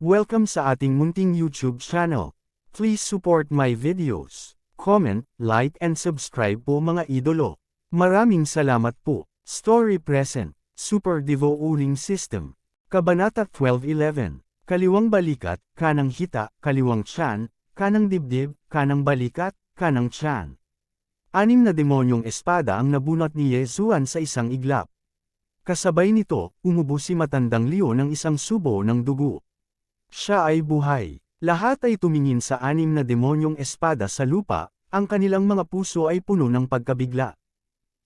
Welcome sa ating munting YouTube channel. Please support my videos. Comment, like and subscribe po mga idolo. Maraming salamat po. Story present. Super Devo Uling System. Kabanata 12:11. Kaliwang balikat, kanang hita, kaliwang tiyan, kanang dibdib, kanang balikat, kanang tiyan. 6 na demonyong espada ang nabunot ni Yesuan sa isang iglap. Kasabay nito, umubo si matandang Leo ng isang subo ng dugo. Siya ay buhay. Lahat ay tumingin sa 6 na demonyong espada sa lupa, ang kanilang mga puso ay puno ng pagkabigla.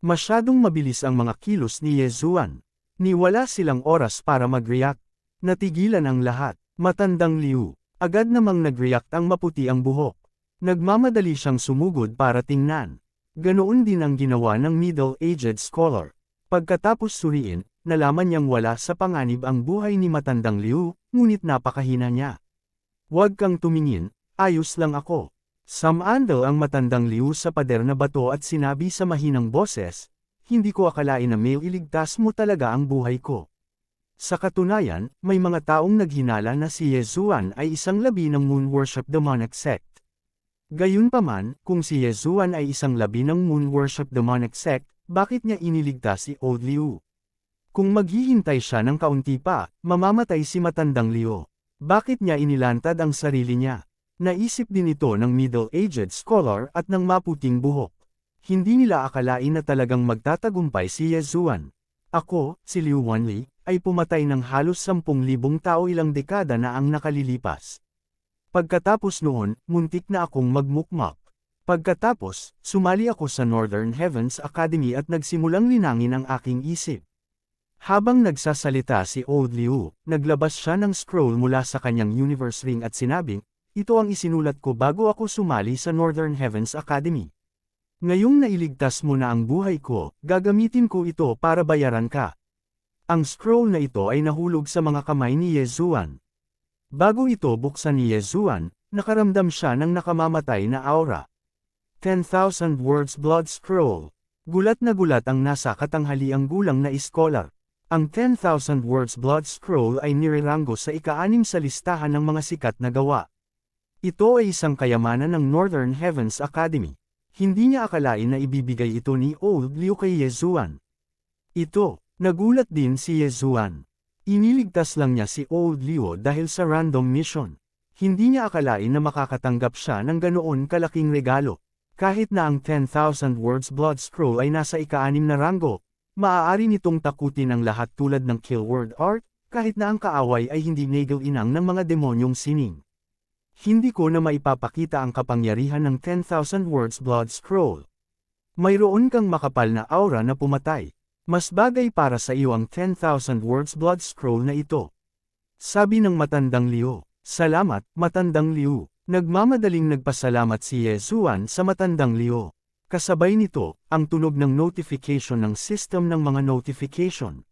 Masyadong mabilis ang mga kilos ni Yesuan. Niwala silang oras para mag-react. Natigilan ang lahat. Matandang Leo. Agad namang nag-react ang maputi ang buhok. Nagmamadali siyang sumugod para tingnan. Ganoon din ang ginawa ng middle-aged scholar. Pagkatapos suriin, nalaman niyang wala sa panganib ang buhay ni matandang Leo, ngunit napakahina niya. "Huwag kang tumingin, ayos lang ako." Samandal ang matandang Leo sa pader na bato at sinabi sa mahinang boses, "Hindi ko akalain na may iligtas mo talaga ang buhay ko." Sa katunayan, may mga taong naghinala na si Yesuan ay isang labi ng moon worship demonic sect. Gayunpaman, kung si Yesuan ay isang labi ng moon worship demonic sect, bakit niya iniligtas si Old Leo? Kung maghihintay siya ng kaunti pa, mamamatay si matandang Leo. Bakit niya inilantad ang sarili niya? Naisip din ito ng middle-aged scholar at ng maputing buhok. Hindi nila akalain na talagang magtatagumpay si Yesuan. Ako, si Liu Wanli, ay pumatay ng halos 10,000 tao ilang dekada na ang nakalilipas. Pagkatapos noon, muntik na akong magmukmak. Pagkatapos, sumali ako sa Northern Heavens Academy at nagsimulang linangin ang aking isip. Habang nagsasalita si Old Leo, naglabas siya ng scroll mula sa kanyang universe ring at sinabing, "Ito ang isinulat ko bago ako sumali sa Northern Heavens Academy. Ngayong nailigtas mo na ang buhay ko, gagamitin ko ito para bayaran ka." Ang scroll na ito ay nahulog sa mga kamay ni Yesuan. Bago ito buksan ni Yesuan, nakaramdam siya ng nakamamatay na aura. 10,000 words blood scroll. Gulat na gulat ang nasa katanghaliang gulang na iskolar. Ang 10,000 words blood scroll ay nireranggo sa ika-6 sa listahan ng mga sikat na gawa. Ito ay isang kayamanan ng Northern Heavens Academy. Hindi niya akalain na ibibigay ito ni Old Leo kay Yesuan. Nagulat din si Yesuan. Iniligtas lang niya si Old Leo dahil sa random mission. Hindi niya akalain na makakatanggap siya ng ganoon kalaking regalo. Kahit na ang 10,000 words blood scroll ay nasa ika-6 na ranggo, maaari nitong takutin ang lahat tulad ng kill word art, kahit na ang kaaway ay hindi inang ng mga demonyong sining. Hindi ko na maipapakita ang kapangyarihan ng 10,000 words blood scroll. Mayroon kang makapal na aura na pumatay. Mas bagay para sa iyo ang 10,000 words blood scroll na ito. Sabi ng matandang Leo. "Salamat, matandang Leo." Nagmamadaling nagpasalamat si Yesuan sa matandang Leo. Kasabay nito, ang tunog ng notification ng system ng mga notification.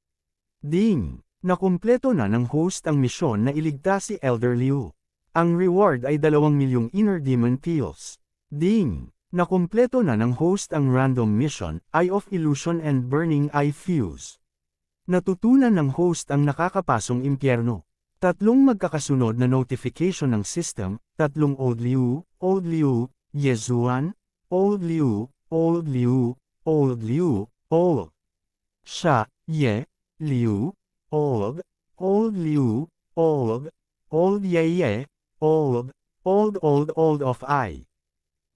Ding! Nakumpleto na ng host ang misyon na iligtas si Elder Leo. Ang reward ay 2,000,000 inner demon pills. Ding! Nakumpleto na ng host ang random mission, Eye of Illusion and Burning Eye Fuse. Natutunan ng host ang nakakapasong impyerno. 3 magkakasunod na notification ng system, 3 Old Leo, Yesuan, Old Leo, Old Leo, Old Leo, Old. Siya, Leo, Old Leo, Old Old of I.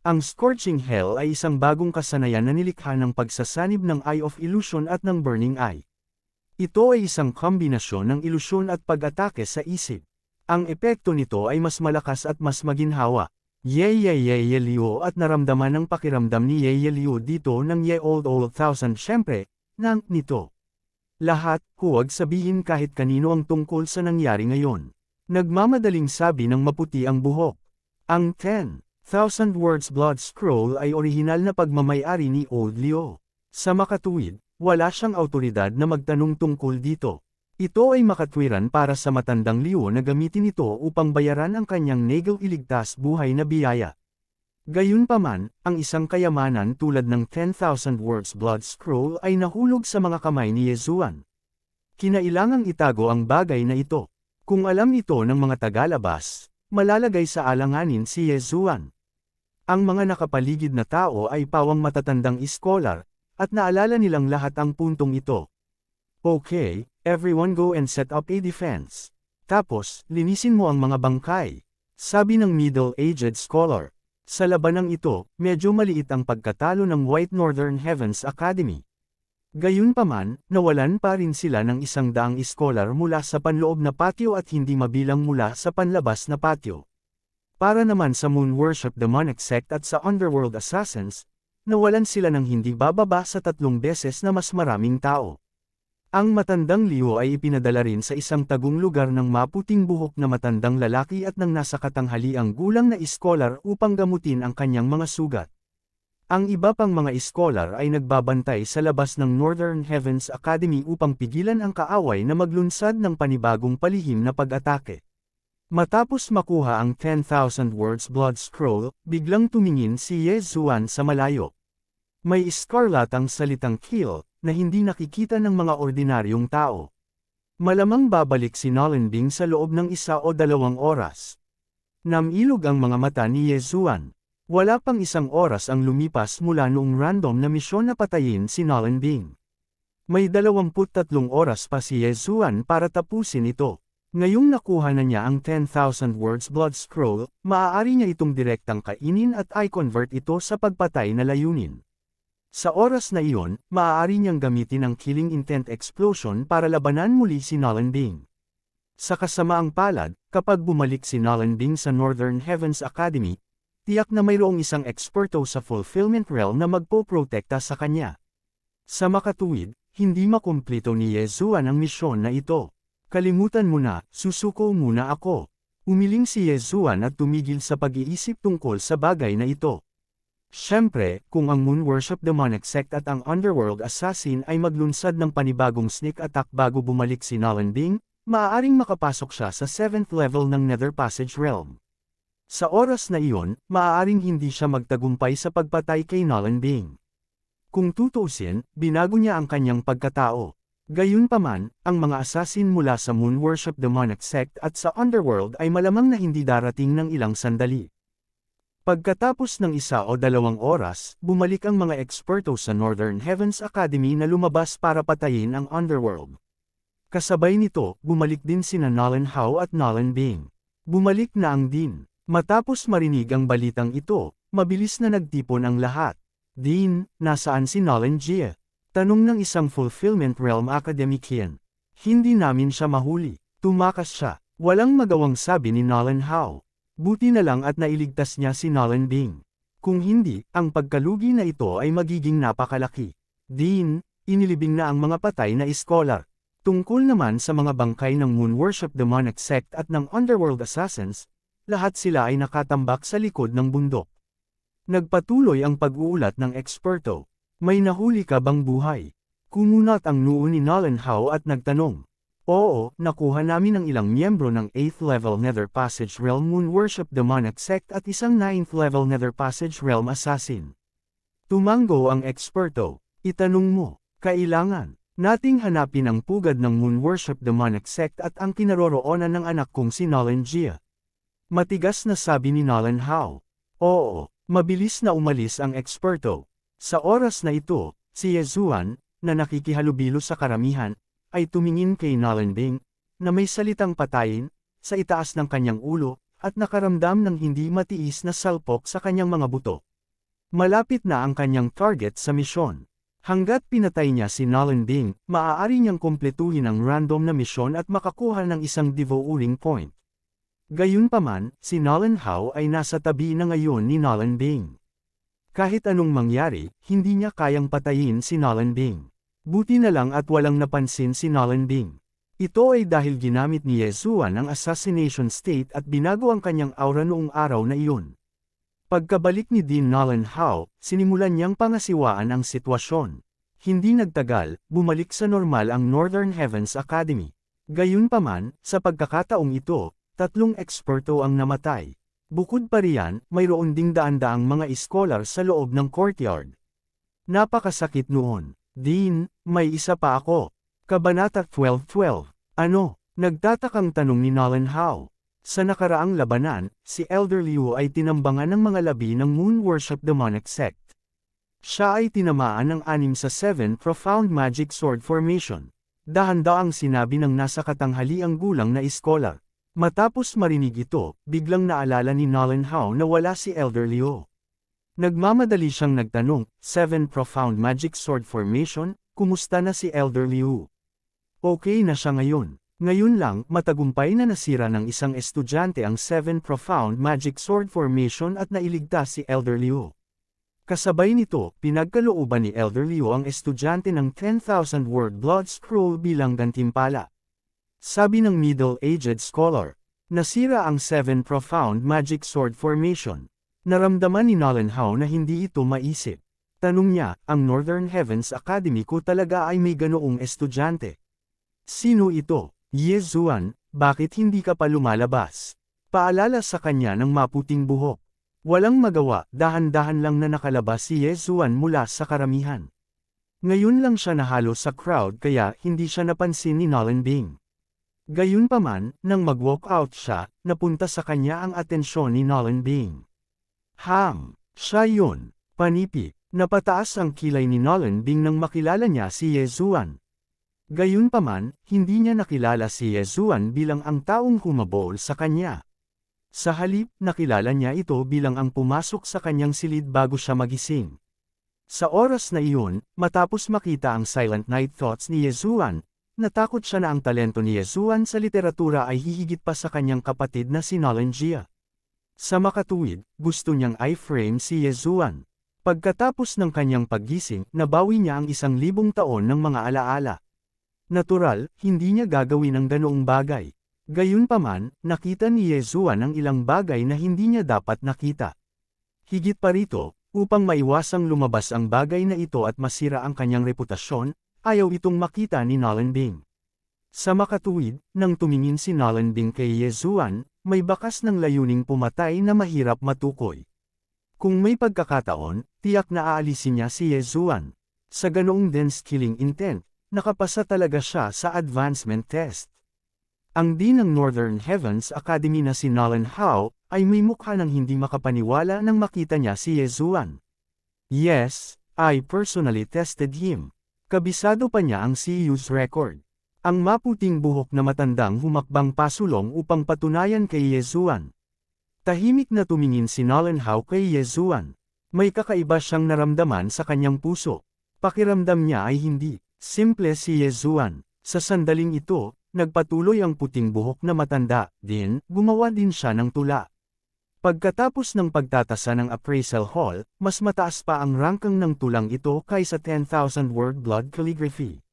Ang Scorching Hell ay isang bagong kasanayan na nilikha ng pagsasanib ng Eye of Illusion at ng Burning Eye. Ito ay isang kombinasyon ng ilusyon at pag-atake sa isip. Ang epekto nito ay mas malakas at mas maginhawa. Leo at naramdaman ng pakiramdam ni Leo dito ng Old 1000 syempre, nito. Lahat, huwag sabihin kahit kanino ang tungkol sa nangyari ngayon. Nagmamadaling sabi ng maputi ang buhok. Ang 10,000 words blood scroll ay orihinal na pagmamayari ni Old Leo. Sa makatuwid, wala siyang awtoridad na magtanong tungkol dito. Ito ay makatwiran para sa matandang Leo na gamitin ito upang bayaran ang kanyang negel iligtas buhay na biyaya. Gayunpaman, ang isang kayamanan tulad ng 10,000 words blood scroll ay nahulog sa mga kamay ni Yesuan. Kinailangang itago ang bagay na ito. Kung alam ito ng mga tagalabas, malalagay sa alanganin si Yezuan. Ang mga nakapaligid na tao ay pawang matatandang iskolar, at naalala nilang lahat ang puntong ito. Okay, everyone go and set up a defense. Tapos, linisin mo ang mga bangkay. Sabi ng middle-aged scholar. Sa labanang ito, medyo maliit ang pagkatalo ng White Northern Heavens Academy. Gayunpaman, nawalan pa rin sila ng 100 iskolar mula sa panloob na patio at hindi mabilang mula sa panlabas na patio. Para naman sa Moon Worship Demonic Sect at sa Underworld Assassins, nawalan sila ng hindi bababa sa 3 beses na mas maraming tao. Ang matandang Liu ay ipinadala rin sa isang tagong lugar ng maputing buhok na matandang lalaki at ng nasa katanghaliang gulang na iskolar upang gamutin ang kanyang mga sugat. Ang iba pang mga iskolar ay nagbabantay sa labas ng Northern Heavens Academy upang pigilan ang kaaway na maglunsad ng panibagong palihim na pag-atake. Matapos makuha ang 10,000 words blood scroll, biglang tumingin si Yezuan sa malayo. May iskarlatang salitang kill, na hindi nakikita ng mga ordinaryong tao. Malamang babalik si Nolenbing sa loob ng 1 o 2 oras. Namilog ang mga mata ni Yezuan. Wala pang 1 oras ang lumipas mula noong random na misyon na patayin si Nolenbing. May 23 oras pa si Yezuan para tapusin ito. Ngayong nakuha na niya ang 10,000 words blood scroll, maaari niya itong direktang kainin at i-convert ito sa pagpatay na layunin. Sa oras na iyon, maaari niyang gamitin ang killing intent explosion para labanan muli si Nolenbing. Sa kasamaang palad, kapag bumalik si Nolenbing sa Northern Heavens Academy, tiyak na mayroong isang eksperto sa Fulfillment Realm na magpoprotekta sa kanya. Sa makatuwid, hindi makumpleto ni Yezuan ang misyon na ito. Kalimutan mo na, susuko muna ako. Umiling si Yezuan at tumigil sa pag-iisip tungkol sa bagay na ito. Siyempre, kung ang Moon Worship Demonic Sect at ang Underworld Assassin ay maglunsad ng panibagong sneak attack bago bumalik si Nolenbing, maaaring makapasok siya sa 7th level ng Nether Passage Realm. Sa oras na iyon, maaaring hindi siya magtagumpay sa pagpatay kay Nolenbing. Kung tutuusin, binago niya ang kanyang pagkatao. Gayunpaman, ang mga assassin mula sa Moon Worship Demonic Sect at sa Underworld ay malamang na hindi darating ng ilang sandali. Pagkatapos ng 1 o 2 oras, bumalik ang mga eksperto sa Northern Heavens Academy na lumabas para patayin ang Underworld. Kasabay nito, bumalik din sina Nolan Hao at Nolenbing. Bumalik na ang Dean. Matapos marinig ang balitang ito, mabilis na nagtipon ang lahat. Dean, nasaan si Nolan Jie? Tanong ng isang Fulfillment Realm academician. Hindi namin siya mahuli. Tumakas siya. Walang magawang sabi ni Nolan Hao. Buti na lang at nailigtas niya si Nolenbing. Kung hindi, ang pagkalugi na ito ay magiging napakalaki. Dean, inilibing na ang mga patay na iskolar. Tungkol naman sa mga bangkay ng Moon Worship Demonic Sect at ng Underworld Assassins, lahat sila ay nakatambak sa likod ng bundok. Nagpatuloy ang pag-uulat ng eksperto. May nahuli ka bang buhay? Kumunat ang noo ni Nolan Hao at nagtanong. Oo, nakuha namin ang ilang miyembro ng 8th level Nether Passage Realm Moon Worship Demonic Sect at isang 9th level Nether Passage Realm Assassin. Tumango ang eksperto. Itanong mo, kailangan nating hanapin ang pugad ng Moon Worship Demonic Sect at ang kinaroroonan ng anak kong si Nolan Jie. Matigas na sabi ni Nolan Hao. Oo, mabilis na umalis ang eksperto. Sa oras na ito, si Yezuan, na nakikihalubilo sa karamihan, ay tumingin kay Nolenbing, na may salitang patayin, sa itaas ng kanyang ulo, at nakaramdam ng hindi matiis na salpok sa kanyang mga buto. Malapit na ang kanyang target sa misyon. Hanggat pinatay niya si Nolenbing, maaari niyang kumpletuhin ang random na misyon at makakuha ng isang devouring point. Gayunpaman, si Nolan Hao ay nasa tabi na ngayon ni Nolenbing. Kahit anong mangyari, hindi niya kayang patayin si Nolenbing. Buti na lang at walang napansin si Nolenbing. Ito ay dahil ginamit ni Yezuan ang assassination state at binago ang kanyang aura noong araw na iyon. Pagkabalik ni Dean Nolan Hao, sinimulan niyang pangasiwaan ang sitwasyon. Hindi nagtagal, bumalik sa normal ang Northern Heavens Academy. Gayunpaman, sa pagkakataong ito, 3 eksperto ang namatay. Bukod pa riyan, mayroon ding daan-daang mga iskolar sa loob ng courtyard. Napakasakit noon. Dean, may isa pa ako. Kabanata 12:12. Ano? Nagtatakang tanong ni Nolan Howe. Sa nakaraang labanan, si Elder Liu ay tinambangan ng mga labi ng Moon Worship Demonic Sect. Siya ay tinamaan ng 6 sa 7 Profound Magic Sword Formation. Dahan-daang sinabi ng nasa katanghaliang gulang na iskolar. Matapos marinig ito, biglang naalala ni Nolan Howe na wala si Elder Liu. Nagmamadali siyang nagtanong, 7 Profound Magic Sword Formation, kumusta na si Elder Liu? Okay na siya ngayon. Ngayon lang, matagumpay na nasira ng isang estudyante ang 7 Profound Magic Sword Formation at nailigtas si Elder Liu. Kasabay nito, pinagkalooban ni Elder Liu ang estudyante ng 10,000 Word Blood Scroll bilang gantimpala. Sabi ng middle-aged scholar, nasira ang 7 Profound Magic Sword Formation. Naramdaman ni Nolan Howe na hindi ito maisip. Tanong niya, ang Northern Heavens Academy ko talaga ay may ganoong estudyante. Sino ito? Ye Zuan, bakit hindi ka pa lumalabas? Paalala sa kanya ng maputing buhok. Walang magawa, dahan-dahan lang na nakalabas si Ye Zuan mula sa karamihan. Ngayon lang siya nahalo sa crowd kaya hindi siya napansin ni Nolan Bing. Gayunpaman, nang mag-walk out siya, napunta sa kanya ang atensyon ni Nolan Bing. Siya yun. Panipi, napataas ang kilay ni Nolan Bing nang makilala niya si Ye Zuan. Gayunpaman, hindi niya nakilala si Ye Zuan bilang ang taong humabol sa kanya. Sa halip, nakilala niya ito bilang ang pumasok sa kanyang silid bago siya magising. Sa oras na iyon, matapos makita ang Silent Night Thoughts ni Ye Zuan, natakot siya na ang talento ni Ye Zuan sa literatura ay hihigit pa sa kanyang kapatid na si Nolan Jia. Sa makatuwid, gusto niyang i-frame si Ye Zuan. Pagkatapos ng kanyang paggising, nabawi niya ang 1,000 taon ng mga alaala. Natural, hindi niya gagawin ang ganoong bagay. Gayunpaman, nakita ni Ye Zuan ang ilang bagay na hindi niya dapat nakita. Higit pa rito, upang maiwasang lumabas ang bagay na ito at masira ang kanyang reputasyon, ayaw itong makita ni Nolan Bing. Sa makatuwid, nang tumingin si Nolan Bing kay Ye Zuan, may bakas ng layuning pumatay na mahirap matukoy. Kung may pagkakataon, tiyak na aalisin niya si Ye Zuan. Sa ganoong dense killing intent, nakapasa talaga siya sa advancement test. Ang dean ng Northern Heavens Academy na si Nolan Howe, ay may mukha ng hindi makapaniwala nang makita niya si Ye Zuan. Yes, I personally tested him. Kabisado pa niya ang CU's record. Ang maputing buhok na matandang humakbang pasulong upang patunayan kay Ye Zuan. Tahimik na tumingin si Nolan Howe kay Ye Zuan. May kakaiba siyang naramdaman sa kanyang puso. Pakiramdam niya ay hindi simple si Ye Zuan. Sa sandaling ito, nagpatuloy ang puting buhok na matanda, gumawa din siya ng tula. Pagkatapos ng pagtatasa ng appraisal hall, mas mataas pa ang rangkang ng tulang ito kaysa 10,000 word blood calligraphy.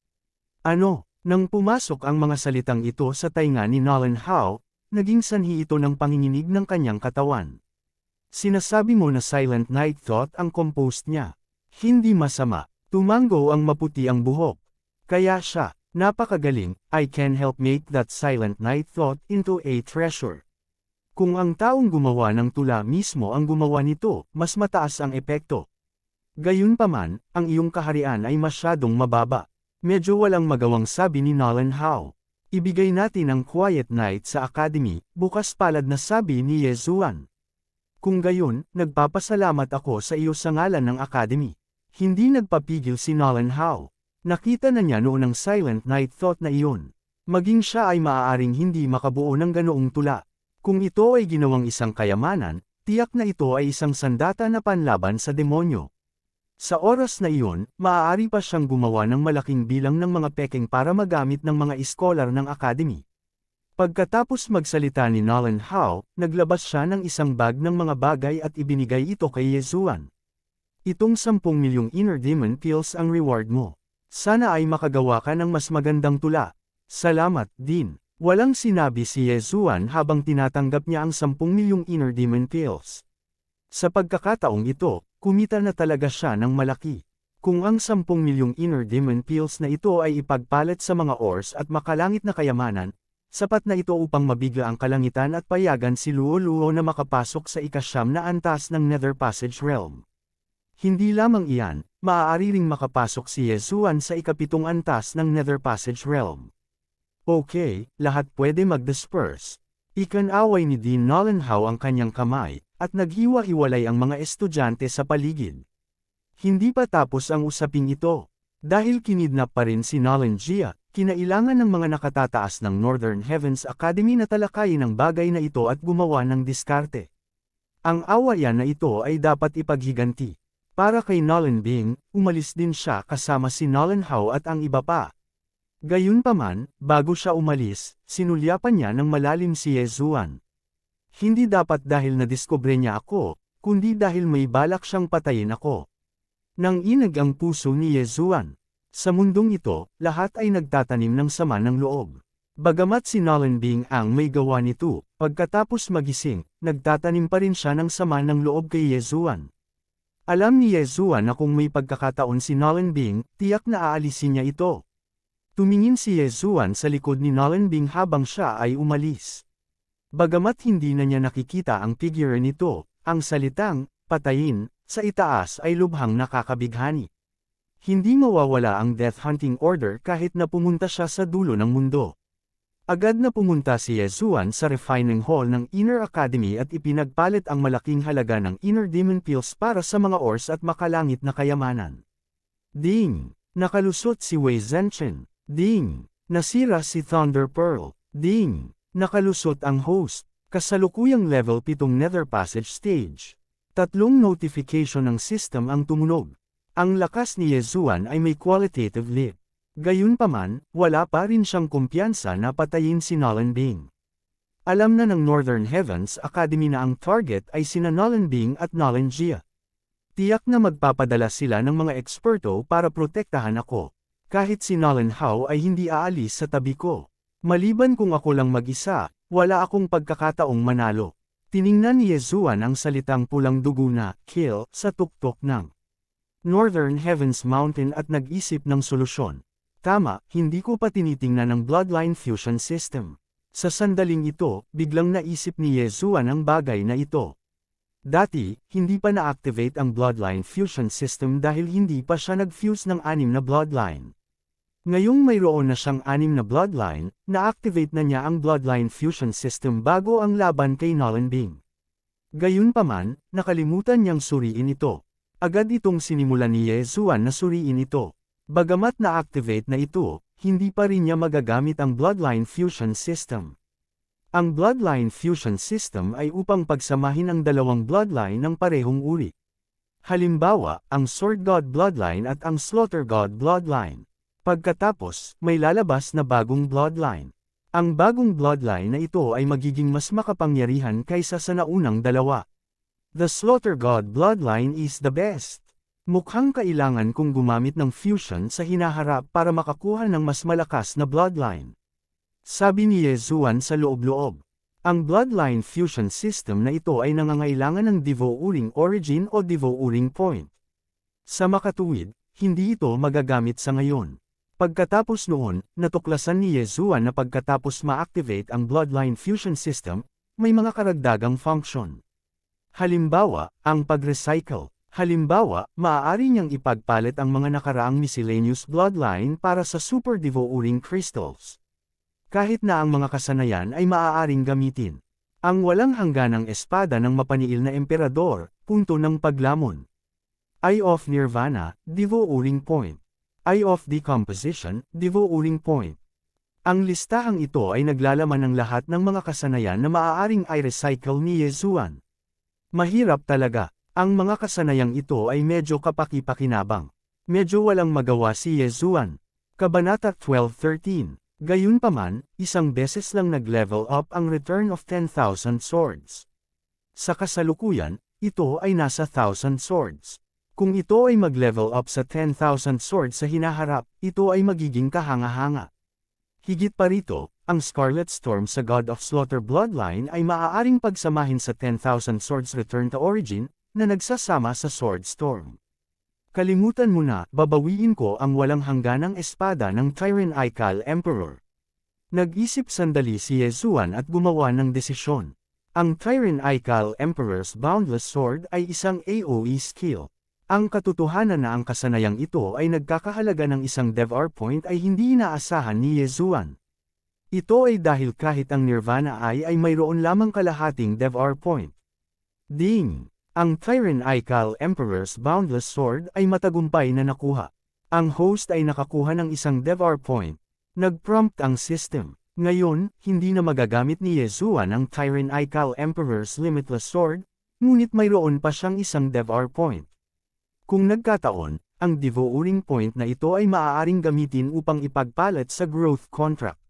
Nang pumasok ang mga salitang ito sa tainga ni Nolan Howe, naging sanhi ito ng panginginig ng kanyang katawan. Sinasabi mo na Silent Night Thought ang composed niya. Hindi masama. Tumango ang maputi ang buhok. Kaya siya, napakagaling, I can help make that Silent Night Thought into a treasure. Kung ang taong gumawa ng tula mismo ang gumawa nito, mas mataas ang epekto. Gayunpaman, ang iyong kaharian ay masyadong mababa. Medyo walang magawang sabi ni Nolan Howe. Ibigay natin ang quiet night sa academy, bukas palad na sabi ni Ye Zuan. Kung gayon, nagpapasalamat ako sa iyo sa ngalan ng academy. Hindi nagpapigil si Nolan Howe. Nakita na niya noon ang Silent Night Thought na iyon. Maging siya ay maaaring hindi makabuo ng ganoong tula. Kung ito ay ginawang isang kayamanan, tiyak na ito ay isang sandata na panlaban sa demonyo. Sa oras na iyon, maaari pa siyang gumawa ng malaking bilang ng mga pekeng para magamit ng mga iskolar ng academy. Pagkatapos magsalita ni Nolan Howe, naglabas siya ng isang bag ng mga bagay at ibinigay ito kay Ye Zuan. Itong 10 milyong inner demon pills ang reward mo. Sana ay makagawa ka ng mas magandang tula. Salamat, Dean. Walang sinabi si Ye Zuan habang tinatanggap niya ang 10 milyong inner demon pills. Sa pagkakataong ito, kumita na talaga siya ng malaki. Kung ang 10 milyong inner demon pills na ito ay ipagpalit sa mga ores at makalangit na kayamanan, sapat na ito upang mabigla ang kalangitan at payagan si Luo Luo na makapasok sa ika-9 na antas ng Nether Passage Realm. Hindi lamang iyan, maaari ring makapasok si Ye Zuan sa ika-7 antas ng Nether Passage Realm. Okay, lahat pwede mag-disperse. Ikanaway ni Dean Nolenhow ang kanyang kamay, at naghiwa-hiwalay ang mga estudyante sa paligid. Hindi pa tapos ang usaping ito. Dahil kinidnap pa rin si Nolan Gia, kinailangan ng mga nakatataas ng Northern Heavens Academy na talakayin ang bagay na ito at gumawa ng diskarte. Ang awayan na ito ay dapat ipaghiganti. Para kay Nolan Bing, umalis din siya kasama si Nolenhow at ang iba pa. Gayunpaman, bago siya umalis, sinulyapan niya ng malalim si Yezuan. Hindi dapat dahil nadiskubre niya ako, kundi dahil may balak siyang patayin ako. Nang inag ang puso ni Yezuan. Sa mundong ito, lahat ay nagtatanim ng sama ng loob. Bagamat si Nolan Bing ang may gawa nito, pagkatapos magising, nagtatanim pa rin siya ng sama ng loob kay Yezuan. Alam ni Yezuan na kung may pagkakataon si Nolan Bing, tiyak na aalisin niya ito. Tumingin si Yezuan sa likod ni Nolan Bing habang siya ay umalis. Bagamat hindi na niya nakikita ang figure nito, ang salitang, patayin, sa itaas ay lubhang nakakabighani. Hindi mawawala ang death hunting order kahit na pumunta siya sa dulo ng mundo. Agad na pumunta si Yezuan sa refining hall ng Inner Academy at ipinagpalit ang malaking halaga ng Inner Demon Pills para sa mga ors at makalangit na kayamanan. Ding! Nakalusot si Wei Zhenchen. Ding! Nasira si Thunder Pearl. Ding! Nakalusot ang host. Kasalukuyang level 7 Nether Passage Stage. 3 notification ng system ang tumunog. Ang lakas ni Yezuan ay may qualitative leap. Gayunpaman, wala pa rin siyang kumpiyansa na patayin si Nolan Bing. Alam na ng Northern Heavens Academy na ang target ay sina Nolan Bing at Nolan Gia. Tiyak na magpapadala sila ng mga eksperto para protektahan ako. Kahit si Nolenhow ay hindi aalis sa tabi ko. Maliban kung ako lang mag-isa, wala akong pagkakataong manalo. Tiningnan ni Yezuan ang salitang pulang dugo na, kill, sa tuktok ng Northern Heavens Mountain at nag-isip ng solusyon. Tama, hindi ko pa tinitingnan ang Bloodline Fusion System. Sa sandaling ito, biglang naisip ni Yezuan ang bagay na ito. Dati, hindi pa na-activate ang Bloodline Fusion System dahil hindi pa siya nag-fuse ng 6 na Bloodline. Ngayong mayroon na siyang 6 na Bloodline, na-activate na niya ang Bloodline Fusion System bago ang laban kay Nolan Bing. Gayunpaman, nakalimutan niyang suriin ito. Agad itong sinimulan ni Yezuan na suriin ito. Bagamat na-activate na ito, hindi pa rin niya magagamit ang Bloodline Fusion System. Ang Bloodline Fusion System ay upang pagsamahin ang dalawang Bloodline ng parehong uri. Halimbawa, ang Sword God Bloodline at ang Slaughter God Bloodline. Pagkatapos, may lalabas na bagong Bloodline. Ang bagong Bloodline na ito ay magiging mas makapangyarihan kaysa sa naunang dalawa. The Slaughter God Bloodline is the best. Mukhang kailangan kong gumamit ng fusion sa hinaharap para makakuha ng mas malakas na Bloodline. Sabi ni Yezuan sa loob-loob. Ang Bloodline Fusion System na ito ay nangangailangan ng Devo-uring Origin o Devo-uring Point. Sa makatuwid, hindi ito magagamit sa ngayon. Pagkatapos noon, natuklasan ni Yezuan na pagkatapos ma-activate ang Bloodline Fusion System, may mga karagdagang function. Halimbawa, ang pag-recycle. Halimbawa, maaari niyang ipagpalit ang mga nakaraang miscellaneous Bloodline para sa Super Devo-uring Crystals. Kahit na ang mga kasanayan ay maaaring gamitin. Ang walang hangganang espada ng mapaniil na emperador, punto ng paglamon. Eye of Nirvana, Devo-uring Point. Eye of Decomposition, Devo-uring Point. Ang listahang ito ay naglalaman ng lahat ng mga kasanayan na maaaring i-recycle ni Yezuan. Mahirap talaga. Ang mga kasanayang ito ay medyo kapaki-pakinabang. Medyo walang magawa si Yezuan. Kabanata 12:13. Gayunpaman, isang beses lang nag-level up ang Return of 10,000 Swords. Sa kasalukuyan, ito ay nasa 1,000 swords. Kung ito ay mag-level up sa 10,000 swords sa hinaharap, ito ay magiging kahanga-hanga. Higit pa rito, ang Scarlet Storm sa God of Slaughter Bloodline ay maaaring pagsamahin sa 10,000 Swords Return to Origin, na nagsasama sa Sword Storm. Kalimutan mo na, babawiin ko ang walang hangganang espada ng Tyran Aikal Emperor. Nag-isip sandali si Yezuan at gumawa ng desisyon. Ang Tyran Aikal Emperor's Boundless Sword ay isang AoE skill. Ang katotohanan na ang kasanayang ito ay nagkakahalaga ng isang DevR point ay hindi inaasahan ni Yezuan. Ito ay dahil kahit ang Nirvana ay mayroon lamang kalahating Devar point. Ding! Ang Tyran Ikal Emperor's Boundless Sword ay matagumpay na nakuha. Ang host ay nakakuha ng isang Devar point. Nag-prompt ang system. Ngayon, hindi na magagamit ni Yezuan ang Tyran Ikal Emperor's Limitless Sword, ngunit mayroon pa siyang isang Devar point. Kung nagkataon, ang Devouring point na ito ay maaaring gamitin upang ipagpalit sa Growth Contract.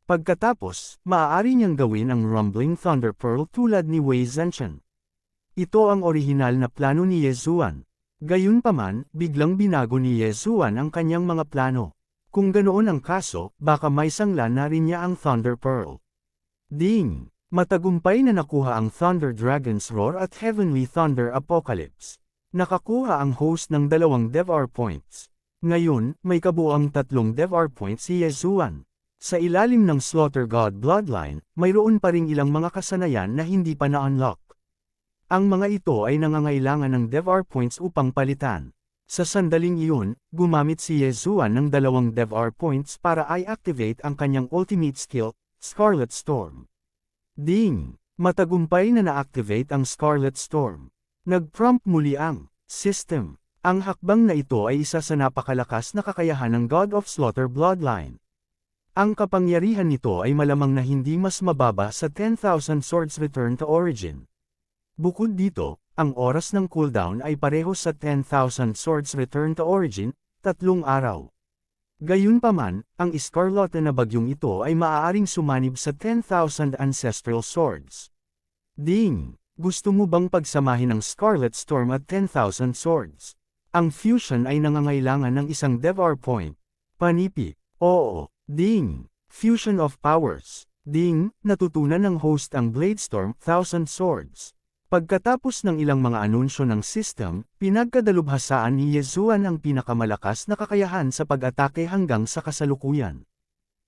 Pagkatapos, maaari niyang gawin ang Rumbling Thunder Pearl tulad ni Wei Zhenchen. Ito ang orihinal na plano ni Yezuan. Gayunpaman, biglang binago ni Yezuan ang kanyang mga plano. Kung ganoon ang kaso, baka may sangla na rin niya ang Thunder Pearl. Ding! Matagumpay na nakuha ang Thunder Dragon's Roar at Heavenly Thunder Apocalypse. Nakakuha ang host ng 2 Devar points. Ngayon, may kabuang 3 Devar points si Yezuan. Sa ilalim ng Slaughter God Bloodline, mayroon pa ring ilang mga kasanayan na hindi pa na-unlock. Ang mga ito ay nangangailangan ng Devar points upang palitan. Sa sandaling iyon, gumamit si Yezuan ng 2 Devar points para i-activate ang kanyang ultimate skill, Scarlet Storm. Ding! Matagumpay na na-activate ang Scarlet Storm. Nag-prompt muli ang system. Ang hakbang na ito ay isa sa napakalakas na kakayahan ng God of Slaughter Bloodline. Ang kapangyarihan nito ay malamang na hindi mas mababa sa 10,000 Swords Return to Origin. Bukod dito, ang oras ng cooldown ay pareho sa 10,000 Swords Return to Origin, 3 araw. Gayunpaman, ang Escarlata na bagyong ito ay maaaring sumanib sa 10,000 Ancestral Swords. Ding! Gusto mo bang pagsamahin ang Scarlet Storm at 10,000 Swords? Ang fusion ay nangangailangan ng isang Devar point. Panipi. Oo. Ding! Fusion of Powers. Ding! Natutunan ng host ang Bladestorm 1,000 Swords. Pagkatapos ng ilang mga anunsyo ng system, pinagkadalubhasaan ni Yezuan ang pinakamalakas na kakayahan sa pag-atake hanggang sa kasalukuyan.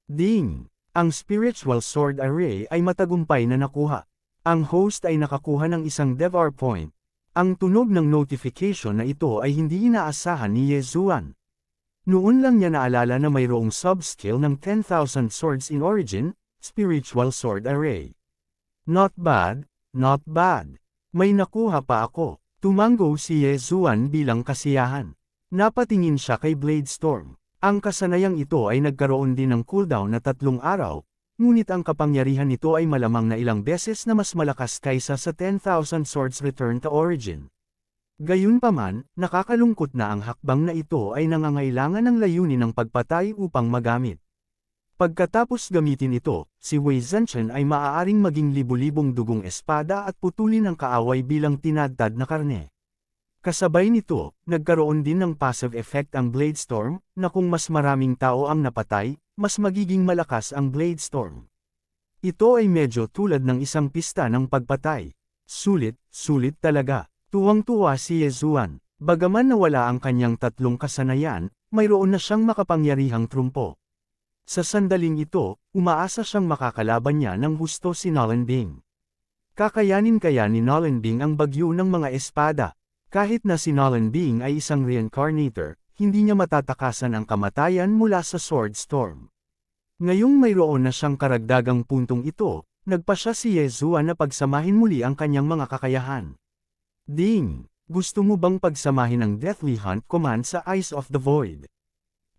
Ding! Ang Spiritual Sword Array ay matagumpay na nakuha. Ang host ay nakakuha ng isang Devar point. Ang tunog ng notification na ito ay hindi inaasahan ni Yezuan. Noon lang niya naalala na mayroong subskill ng 10,000 Swords in Origin, Spiritual Sword Array. Not bad, not bad. May nakuha pa ako. Tumango si Yezuan bilang kasiyahan. Napatingin siya kay Bladestorm. Ang kasanayang ito ay nagkaroon din ng cooldown na 3 araw, ngunit ang kapangyarihan nito ay malamang na ilang beses na mas malakas kaysa sa 10,000 Swords Return to Origin. Gayunpaman, nakakalungkot na ang hakbang na ito ay nangangailangan ng layunin ng pagpatay upang magamit. Pagkatapos gamitin ito, si Wei Zhenchen ay maaaring maging libu-libong dugong espada at putulin ang kaaway bilang tinadtad na karne. Kasabay nito, nagkaroon din ng passive effect ang Bladestorm, na kung mas maraming tao ang napatay, mas magiging malakas ang Bladestorm. Ito ay medyo tulad ng isang pista ng pagpatay. Sulit, sulit talaga. Tuwang-tuwa si Yezuan. Bagaman nawala ang kanyang 3 kasanayan, mayroon na siyang makapangyarihang trumpo. Sa sandaling ito, umaasa siyang makakalaban niya ng husto si Nolan Bing. Kakayanin kaya ni Nolan Bing ang bagyo ng mga espada. Kahit na si Nolan Bing ay isang reincarnator, hindi niya matatakasan ang kamatayan mula sa Sword Storm. Ngayong mayroon na siyang karagdagang puntong ito, nagpasya si Yezuan na pagsamahin muli ang kanyang mga kakayahan. Ding! Gusto mo bang pagsamahin ang Deathly Hunt command sa Eyes of the Void?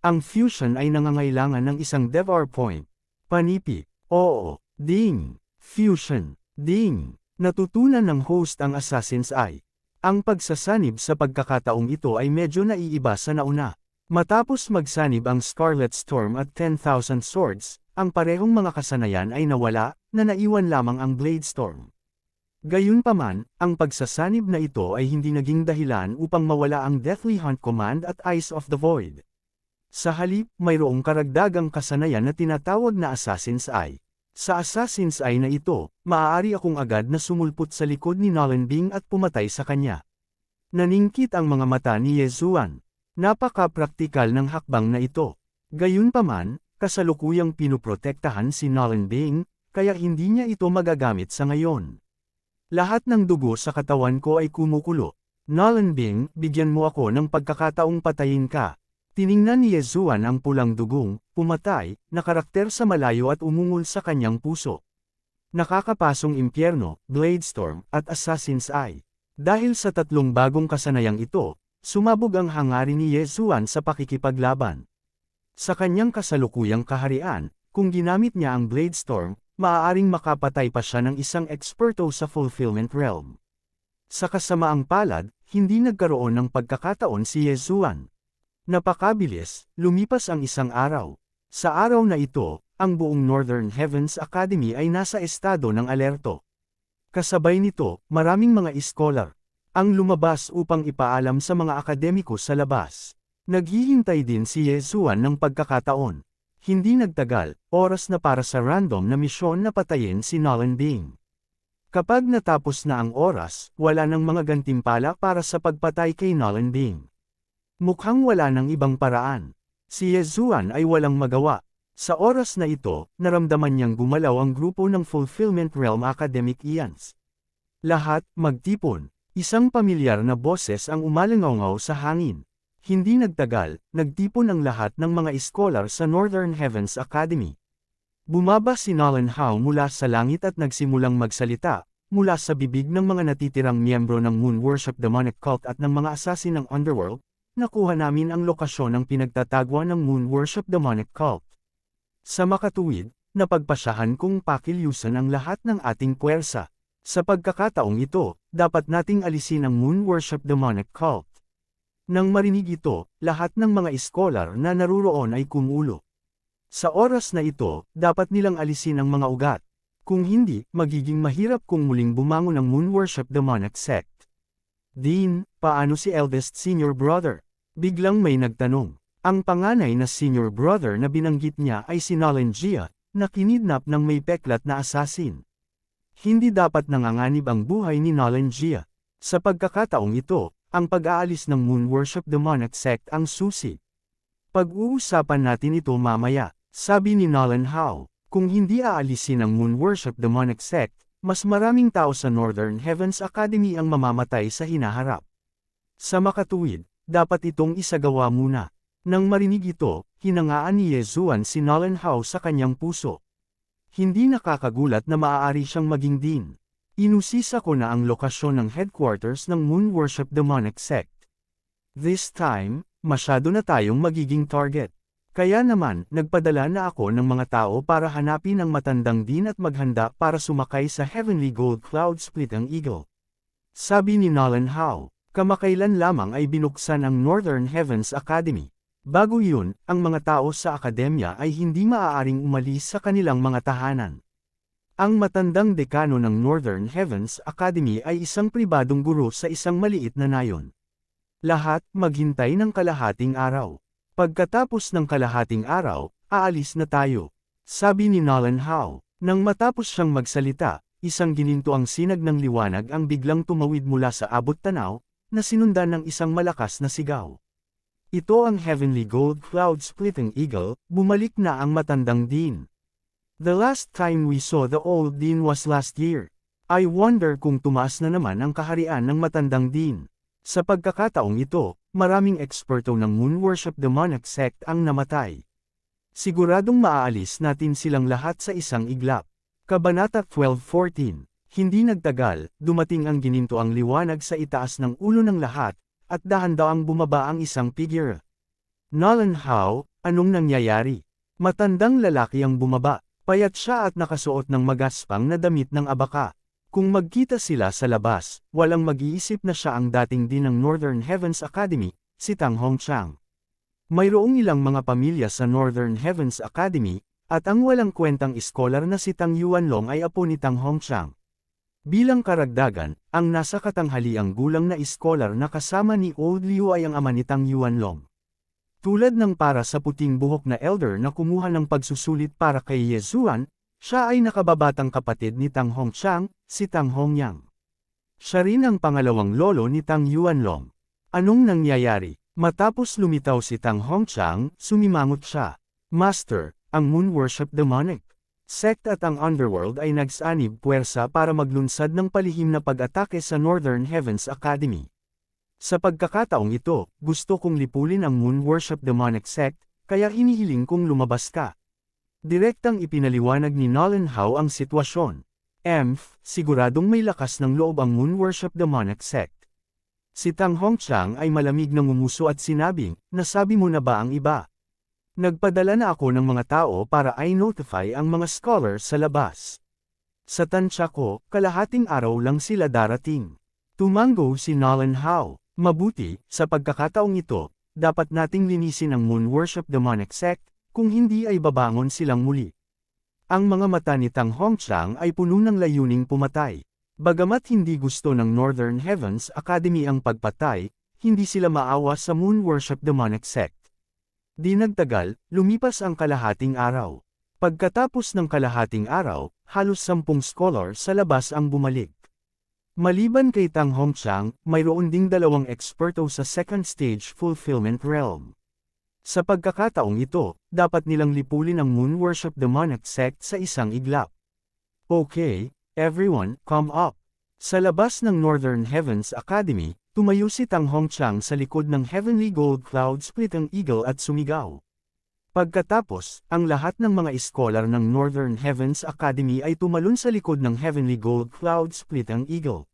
Ang fusion ay nangangailangan ng isang Devar point. Panipi. Oo. Ding! Fusion. Ding! Natutunan ng host ang Assassin's Eye. Ang pagsasanib sa pagkakataong ito ay medyo naiiba sa nauna. Matapos magsanib ang Scarlet Storm at 10,000 Swords, ang parehong mga kasanayan ay nawala, na naiwan lamang ang Bladestorm. Gayunpaman, ang pagsasanib na ito ay hindi naging dahilan upang mawala ang Deathly Hunt command at Eyes of the Void. Sa halip, mayroong karagdagang kasanayan na tinatawag na Assassin's Eye. Sa Assassin's Eye na ito, maaari akong agad na sumulpot sa likod ni Nolan Bing at pumatay sa kanya. Naningkit ang mga mata ni Yezuan. Napaka-praktikal ng hakbang na ito. Gayunpaman, kasalukuyang pinuprotektahan si Nolan Bing, kaya hindi niya ito magagamit sa ngayon. Lahat ng dugo sa katawan ko ay kumukulo. Nolan Bing, bigyan mo ako ng pagkakataong patayin ka. Tiningnan ni Yezuan ang pulang dugong, pumatay, na karakter sa malayo at umungol sa kanyang puso. Nakakapasong impyerno, Bladestorm, at Assassin's Eye. Dahil sa tatlong bagong kasanayang ito, sumabog ang hangarin ni Yezuan sa pakikipaglaban. Sa kanyang kasalukuyang kaharian, kung ginamit niya ang Bladestorm, maaaring makapatay pa siya ng isang eksperto sa Fulfillment Realm. Sa kasamaang palad, hindi nagkaroon ng pagkakataon si Yezuan. Napakabilis, lumipas ang isang araw. Sa araw na ito, ang buong Northern Heavens Academy ay nasa estado ng alerto. Kasabay nito, maraming mga iskolar ang lumabas upang ipaalam sa mga akademiko sa labas. Naghihintay din si Yezuan ng pagkakataon. Hindi nagtagal, oras na para sa random na misyon na patayin si Nolan Bing. Kapag natapos na ang oras, wala nang mga gantimpala para sa pagpatay kay Nolan Bing. Mukhang wala nang ibang paraan. Si Yezuan ay walang magawa. Sa oras na ito, naramdaman niyang gumalaw ang grupo ng Fulfillment Realm Academic Ians. Lahat, magtipon. Isang pamilyar na boses ang umalangaw sa hangin. Hindi nagtagal, nagtipon ang lahat ng mga iskolar sa Northern Heavens Academy. Bumaba si Nolan Howe mula sa langit at nagsimulang magsalita, mula sa bibig ng mga natitirang miyembro ng Moon Worship Demonic Cult at ng mga asasin ng Underworld, nakuha namin ang lokasyon ng pinagtatagwa ng Moon Worship Demonic Cult. Sa makatuwid, napagpasyahan kong pakilyusan ang lahat ng ating puwersa. Sa pagkakataong ito, dapat nating alisin ang Moon Worship Demonic Cult. Nang marinig ito, lahat ng mga iskolar na naruroon ay kumulo. Sa oras na ito, dapat nilang alisin ang mga ugat. Kung hindi, magiging mahirap kung muling bumangon ang Moon Worship Demonic Sect. Dean, paano si eldest senior brother? Biglang may nagtanong. Ang panganay na senior brother na binanggit niya ay si Nolan Gia, na kinidnap ng may peklat na assassin. Hindi dapat nanganganib ang buhay ni Nolan Gia. Sa pagkakataong ito, ang pag-aalis ng Moon Worship Demonic Sect ang susi. Pag-uusapan natin ito mamaya. Sabi ni Nolan Howe, kung hindi aalisin ang Moon Worship Demonic Sect, mas maraming tao sa Northern Heavens Academy ang mamamatay sa hinaharap. Sa makatuwid, dapat itong isagawa muna. Nang marinig ito, hinangaan ni Yezuan si Nolan Howe sa kanyang puso. Hindi nakakagulat na maaari siyang maging dean. Inusisa ko na ang lokasyon ng headquarters ng Moon Worship Demonic Sect. This time, masyado na tayong magiging target. Kaya naman, nagpadala na ako ng mga tao para hanapin ang matandang dean at maghanda para sumakay sa Heavenly Gold Cloud Splitting Eagle. Sabi ni Nolan Howe, kamakailan lamang ay binuksan ang Northern Heavens Academy. Bago yun, ang mga tao sa akademya ay hindi maaaring umalis sa kanilang mga tahanan. Ang matandang dekano ng Northern Heavens Academy ay isang pribadong guro sa isang maliit na nayon. Lahat, maghintay ng kalahating araw. Pagkatapos ng kalahating araw, aalis na tayo. Sabi ni Nolan Howe. Nang matapos siyang magsalita, isang gininto ang sinag ng liwanag ang biglang tumawid mula sa abot tanaw, na sinundan ng isang malakas na sigaw. Ito ang Heavenly Gold Cloud Splitting Eagle, bumalik na ang matandang dean. The last time we saw the old dean was last year. I wonder kung tumaas na naman ang kaharian ng matandang dean. Sa pagkakataong ito, maraming eksperto ng Moon Worship Demonic Sect ang namatay. Siguradong maaalis natin silang lahat sa isang iglap. Kabanata 12:14. Hindi nagtagal, dumating ang gininto ang liwanag sa itaas ng ulo ng lahat, at dahan-dahang bumaba ang isang figure. Nolan Howe, anong nangyayari? Matandang lalaki ang bumaba, payat siya at nakasuot ng magaspang na damit ng abaka. Kung magkita sila sa labas, walang mag-iisip na siya ang dating dean ng Northern Heavens Academy, si Tang Hongchang. Mayroong ilang mga pamilya sa Northern Heavens Academy, at ang walang kwentang iskolar na si Tang Yuanlong ay apo ni Tang Hongchang. Bilang karagdagan, ang nasa katanghaliang gulang na iskolar na kasama ni Old Liu ay ang ama ni Tang Yuanlong. Tulad ng para sa puting buhok na elder na kumuha ng pagsusulit para kay Yezuan, siya ay nakababatang kapatid ni Tang Hongchang, si Tang Hongyang. Siya rin ang pangalawang lolo ni Tang Yuanlong. Anong nangyayari? Matapos lumitaw si Tang Hongchang, sumimangot siya. Master, ang Moon Worship Demonic Sect at ang Underworld ay nagsanib puwersa para maglunsad ng palihim na pag-atake sa Northern Heavens Academy. Sa pagkakataong ito, gusto kong lipulin ang Moon Worship Demonic Sect, kaya hinihiling kong lumabas ka. Direktang ipinaliwanag ni Nolan Howe ang sitwasyon. Siguradong may lakas ng loob ang Moon Worship Demonic Sect. Si Tang Hongqiang ay malamig na ngumuso at sinabing, nasabi mo na ba ang iba? Nagpadala na ako ng mga tao para i-notify ang mga scholars sa labas. Sa tansya ko, kalahating araw lang sila darating. Tumango si Nolan Howe. Mabuti, sa pagkakataong ito, dapat nating linisin ang Moon Worship Demonic Sect, kung hindi ay babangon silang muli. Ang mga mata ni Tang Hongqiang ay puno ng layuning pumatay. Bagamat hindi gusto ng Northern Heavens Academy ang pagpatay, hindi sila maawa sa Moon Worship Demonic Sect. Di nagtagal, lumipas ang kalahating araw. Pagkatapos ng kalahating araw, halos 10 scholar sa labas ang bumalik. Maliban kay Tang Hongqiang, mayroon ding 2 eksperto sa second stage fulfillment realm. Sa pagkakataong ito, dapat nilang lipulin ang Moon Worship Demonic Sect sa isang iglap. Okay, everyone, come up. Sa labas ng Northern Heavens Academy, tumayo si Tang Hongqiang sa likod ng Heavenly Gold Cloud Splitting Eagle at sumigaw. Pagkatapos, ang lahat ng mga iskolar ng Northern Heavens Academy ay tumalon sa likod ng Heavenly Gold Cloud Splitting Eagle.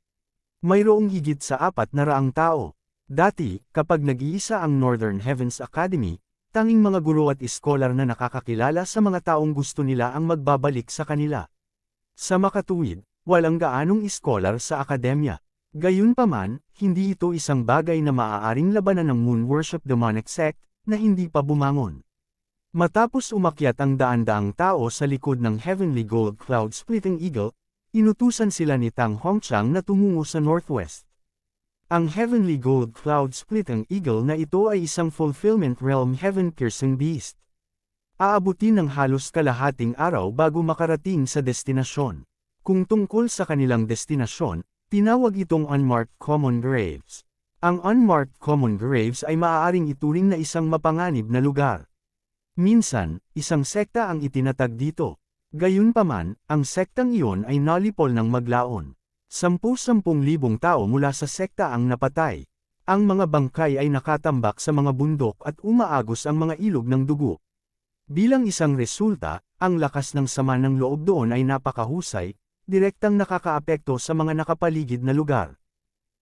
Mayroong higit sa 400 tao. Dati, kapag nag-iisa ang Northern Heavens Academy, tanging mga guro at iskolar na nakakakilala sa mga taong gusto nila ang magbabalik sa kanila. Sa makatuwid, walang gaanong iskolar sa akademya. Gayunpaman, hindi ito isang bagay na maaaring labanan ng Moon Worship Demonic Sect, na hindi pa bumangon. Matapos umakyat ang daan-daang tao sa likod ng Heavenly Gold Cloud Splitting Eagle, inutusan sila ni Tang Hongqiang na tumungo sa northwest. Ang Heavenly Gold Cloud Splitting Eagle na ito ay isang fulfillment realm heaven-piercing beast. Aabutin ng halos kalahating araw bago makarating sa destinasyon. Kung tungkol sa kanilang destinasyon, tinawag itong Unmarked Common Graves. Ang Unmarked Common Graves ay maaaring ituring na isang mapanganib na lugar. Minsan, isang sekta ang itinatag dito. Gayunpaman, ang sektang iyon ay nalipol ng maglaon. 10,000 tao mula sa sekta ang napatay. Ang mga bangkay ay nakatambak sa mga bundok at umaagos ang mga ilog ng dugo. Bilang isang resulta, ang lakas ng sama ng loob doon ay napakahusay, direktang nakakaapekto sa mga nakapaligid na lugar.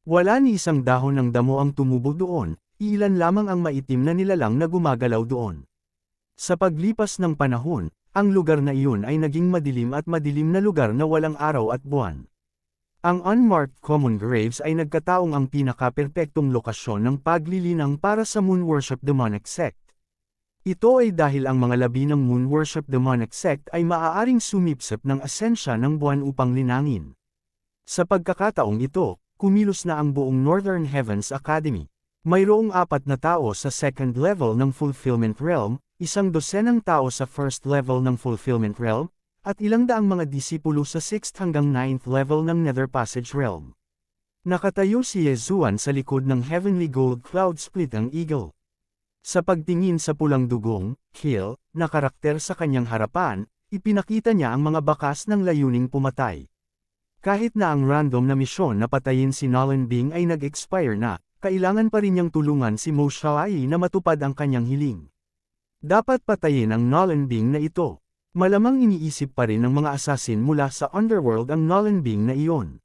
Wala ni isang dahon ng damo ang tumubo doon, ilan lamang ang maitim na nilalang na gumagalaw doon. Sa paglipas ng panahon, ang lugar na iyon ay naging madilim na lugar na walang araw at buwan. Ang Unmarked Common Graves ay nagkataong ang pinaka-perpektong lokasyon ng paglilinang para sa Moon Worship Demonic Sect. Ito ay dahil ang mga labi ng Moon Worship Demonic Sect ay maaaring sumipsip ng asensya ng buwan upang linangin. Sa pagkakataong ito, kumilos na ang buong Northern Heavens Academy. Mayroong 4 na tao sa second level ng Fulfillment Realm, 100 tao sa first level ng Fulfillment Realm, at ilang daang mga disipulo sa 6th hanggang 9th level ng Nether Passage Realm. Nakatayo si Yezuan sa likod ng Heavenly Gold Cloud Splitting Eagle. Sa pagtingin sa pulang dugong, kill, na karakter sa kanyang harapan, ipinakita niya ang mga bakas ng layuning pumatay. Kahit na ang random na misyon na patayin si Nolan Bing ay nag-expire na, kailangan pa rin niyang tulungan si Mo Xiaoyi na matupad ang kanyang hiling. Dapat patayin ang Nolan Bing na ito. Malamang iniisip pa rin ng mga assassin mula sa underworld ang Nolan Bing na iyon.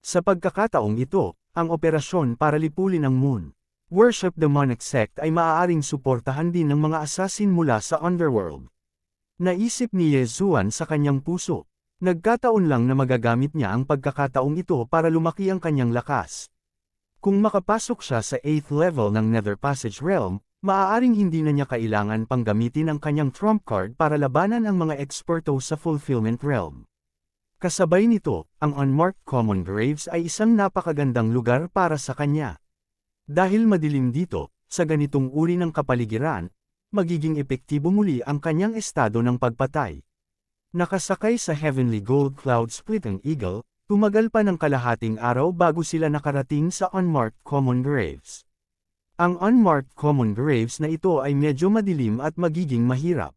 Sa pagkakataong ito, ang operasyon para lipulin ang Moon Worship Demonic Sect ay maaaring suportahan din ng mga assassin mula sa underworld. Naisip ni Yezuan sa kanyang puso. Nagkataon lang na magagamit niya ang pagkakataong ito para lumaki ang kanyang lakas. Kung makapasok siya sa 8th level ng Nether Passage Realm, maaaring hindi na niya kailangan pang gamitin ang kanyang trump card para labanan ang mga eksperto sa Fulfillment Realm. Kasabay nito, ang Unmarked Common Graves ay isang napakagandang lugar para sa kanya. Dahil madilim dito, sa ganitong uri ng kapaligiran, magiging epektibo muli ang kanyang estado ng pagpatay. Nakasakay sa Heavenly Gold Cloud Splitting Eagle, tumagal pa ng kalahating araw bago sila nakarating sa Unmarked Common Graves. Ang Unmarked Common Graves na ito ay medyo madilim at magiging mahirap.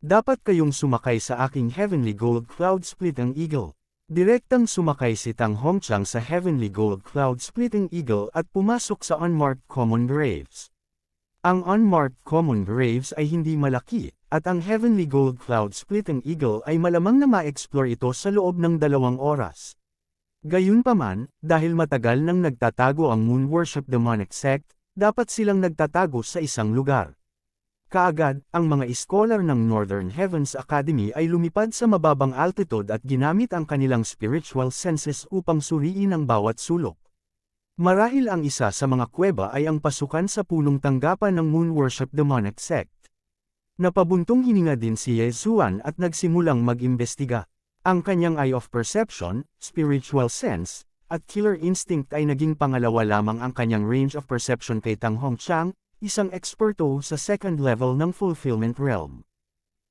Dapat kayong sumakay sa aking Heavenly Gold Cloud Splitting Eagle. Direktang sumakay si Tang Hongqiang sa Heavenly Gold Cloud-Splitting Eagle at pumasok sa unmarked common graves. Ang unmarked common graves ay hindi malaki, at ang Heavenly Gold Cloud-Splitting Eagle ay malamang na ma-explore ito sa loob ng 2 oras. Gayunpaman, dahil matagal nang nagtatago ang Moon Worship Demonic Sect, dapat silang nagtatago sa isang lugar. Kaagad, ang mga iskolar ng Northern Heavens Academy ay lumipad sa mababang altitude at ginamit ang kanilang spiritual senses upang suriin ang bawat sulok. Marahil ang isa sa mga kuweba ay ang pasukan sa punong tanggapan ng Moon Worship Demonic Sect. Napabuntong hininga din si Yezuan at nagsimulang mag-imbestiga. Ang kanyang eye of perception, spiritual sense, at killer instinct ay naging pangalawa lamang ang kanyang range of perception kay Tang Hongqiang, isang eksperto sa second level ng fulfillment realm.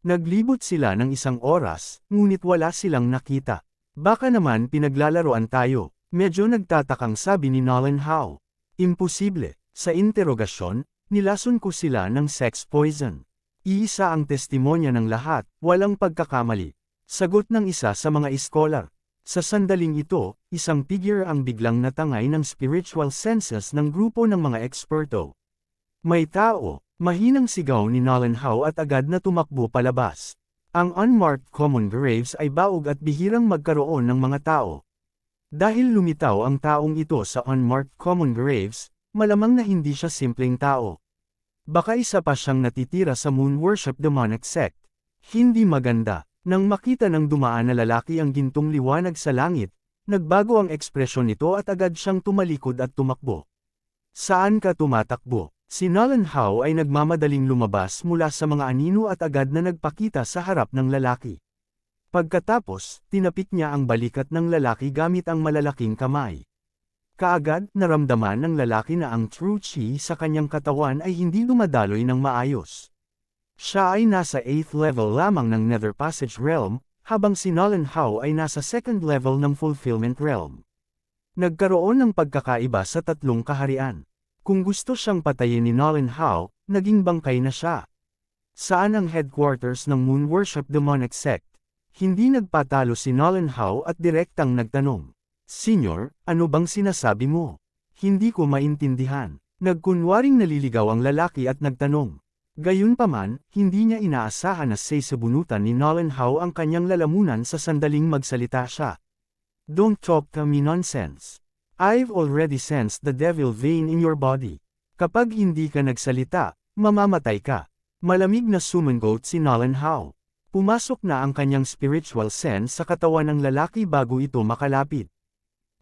Naglibot sila ng 1 oras, ngunit wala silang nakita. Baka naman pinaglalaroan tayo, medyo nagtatakang sabi ni Nolan Hao. Imposible, sa interogasyon, nilason ko sila ng sex poison. Iisa ang testimonya ng lahat, walang pagkakamali. Sagot ng isa sa mga iskolar. Sa sandaling ito, isang figure ang biglang natangay ng spiritual senses ng grupo ng mga eksperto. May tao, mahinang sigaw ni Nolan Hao at agad na tumakbo palabas. Ang unmarked common graves ay baog at bihirang magkaroon ng mga tao. Dahil lumitaw ang taong ito sa unmarked common graves, malamang na hindi siya simpleng tao. Baka isa pa siyang natitira sa Moon Worship Demonic Sect. Hindi maganda. Nang makita ng dumaan na lalaki ang gintong liwanag sa langit, nagbago ang ekspresyon nito at agad siyang tumalikod at tumakbo. Saan ka tumatakbo? Si Nolan Hao ay nagmamadaling lumabas mula sa mga anino at agad na nagpakita sa harap ng lalaki. Pagkatapos, tinapik niya ang balikat ng lalaki gamit ang malalaking kamay. Kaagad, naramdaman ng lalaki na ang true chi sa kanyang katawan ay hindi dumadaloy ng maayos. Siya ay nasa 8th level lamang ng Nether Passage Realm, habang si Nolan Hao ay nasa 2nd level ng Fulfillment Realm. Nagkaroon ng pagkakaiba sa 3 kaharian. Kung gusto siyang patayin ni Nolan Hao, naging bangkay na siya. Saan ang headquarters ng Moon Worship Demonic Sect? Hindi nagpatalo si Nolan Hao at direktang nagtanong. Senyor, ano bang sinasabi mo? Hindi ko maintindihan. Nagkunwaring naliligaw ang lalaki at nagtanong. Gayunpaman, hindi niya inaasahan na sasabunutan ni Nolan Hao ang kanyang lalamunan sa sandaling magsalita siya. Don't talk to me nonsense. I've already sensed the devil vein in your body. Kapag hindi ka nagsalita, mamamatay ka. Malamig na sumangot si Nolan Hao. Pumasok na ang kanyang spiritual sense sa katawan ng lalaki bago ito makalapit.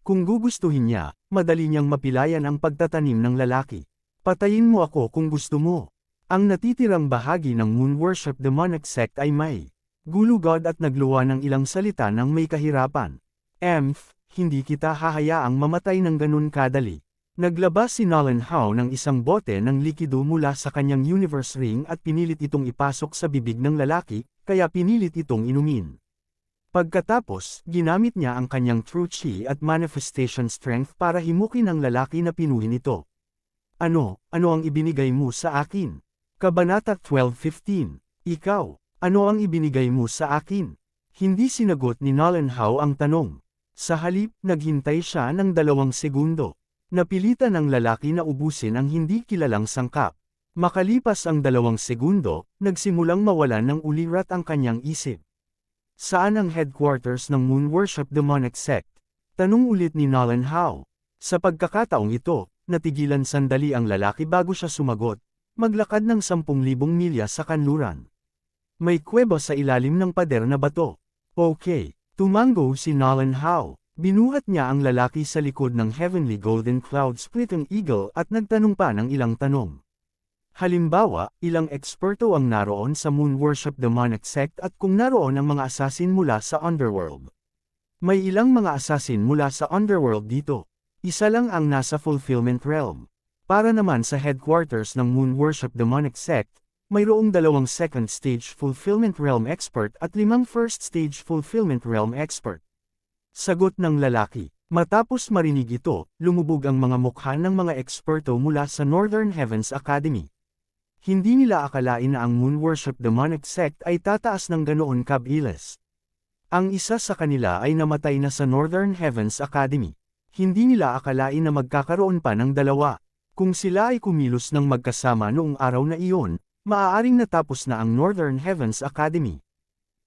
Kung gugustuhin niya, madali niyang mapilayan ang pagtatanim ng lalaki. Patayin mo ako kung gusto mo. Ang natitirang bahagi ng Moon Worship Demonic Sect ay may gulugod at nagluwa ng ilang salita ng may kahirapan. Hindi kita hahayaang mamatay ng ganun kadali. Naglabas si Nolan Hao ng isang bote ng likido mula sa kanyang universe ring at pinilit itong ipasok sa bibig ng lalaki, kaya pinilit itong inumin. Pagkatapos, ginamit niya ang kanyang true chi at manifestation strength para himukin ang lalaki na pinuhin ito. Ano ang ibinigay mo sa akin? Kabanata 12:15. Ikaw, ano ang ibinigay mo sa akin? Hindi sinagot ni Nolan Hao ang tanong. Sa halip, naghintay siya ng 2 segundo. Napilitan ng lalaki na ubusin ang hindi kilalang sangkap. Makalipas ang 2 segundo, nagsimulang mawalan ng ulirat ang kanyang isip. Saan ang headquarters ng Moon Worship Demonic Sect? Tanong ulit ni Nolan Hao. Sa pagkakataong ito, natigilan sandali ang lalaki bago siya sumagot. Maglakad ng 10,000 milya sa kanluran. May kuweba sa ilalim ng pader na bato. Okay, tumango si Nolan Hao. Binuhat niya ang lalaki sa likod ng Heavenly Golden Cloud-Splitting Eagle at nagtanong pa ng ilang tanong. Halimbawa, ilang eksperto ang naroon sa Moon Worship Demonic Sect at kung naroon ang mga assassin mula sa Underworld. May ilang mga assassin mula sa Underworld dito. Isa lang ang nasa Fulfillment Realm. Para naman sa headquarters ng Moon Worship Demonic Sect, mayroong 2 second stage Fulfillment Realm expert at 5 first stage Fulfillment Realm expert. Sagot ng lalaki. Matapos marinig ito, lumubog ang mga mukha ng mga eksperto mula sa Northern Heavens Academy. Hindi nila akalain na ang Moon Worship Demonic Sect ay tataas ng ganoon kabilis. Ang isa sa kanila ay namatay na sa Northern Heavens Academy. Hindi nila akalain na magkakaroon pa ng dalawa. Kung sila ay kumilos ng magkasama noong araw na iyon, maaaring natapos na ang Northern Heavens Academy.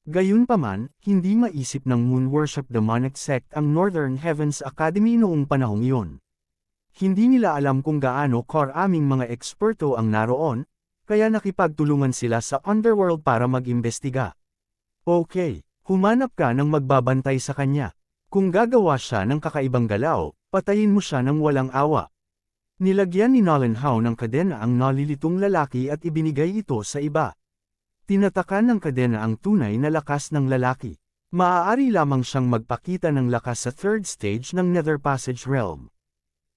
Gayunpaman, hindi maisip ng Moon Worship Demonic Sect ang Northern Heavens Academy noong panahong iyon. Hindi nila alam kung gaano karaming mga eksperto ang naroon, kaya nakipagtulungan sila sa Underworld para mag-imbestiga. Okay, humanap ka ng magbabantay sa kanya. Kung gagawa siya ng kakaibang galaw, patayin mo siya ng walang awa. Nilagyan ni Nolan Howe ng kadena ang nalilitong lalaki at ibinigay ito sa iba. Tinatakan ng kadena ang tunay na lakas ng lalaki. Maaari lamang siyang magpakita ng lakas sa third stage ng Nether Passage Realm.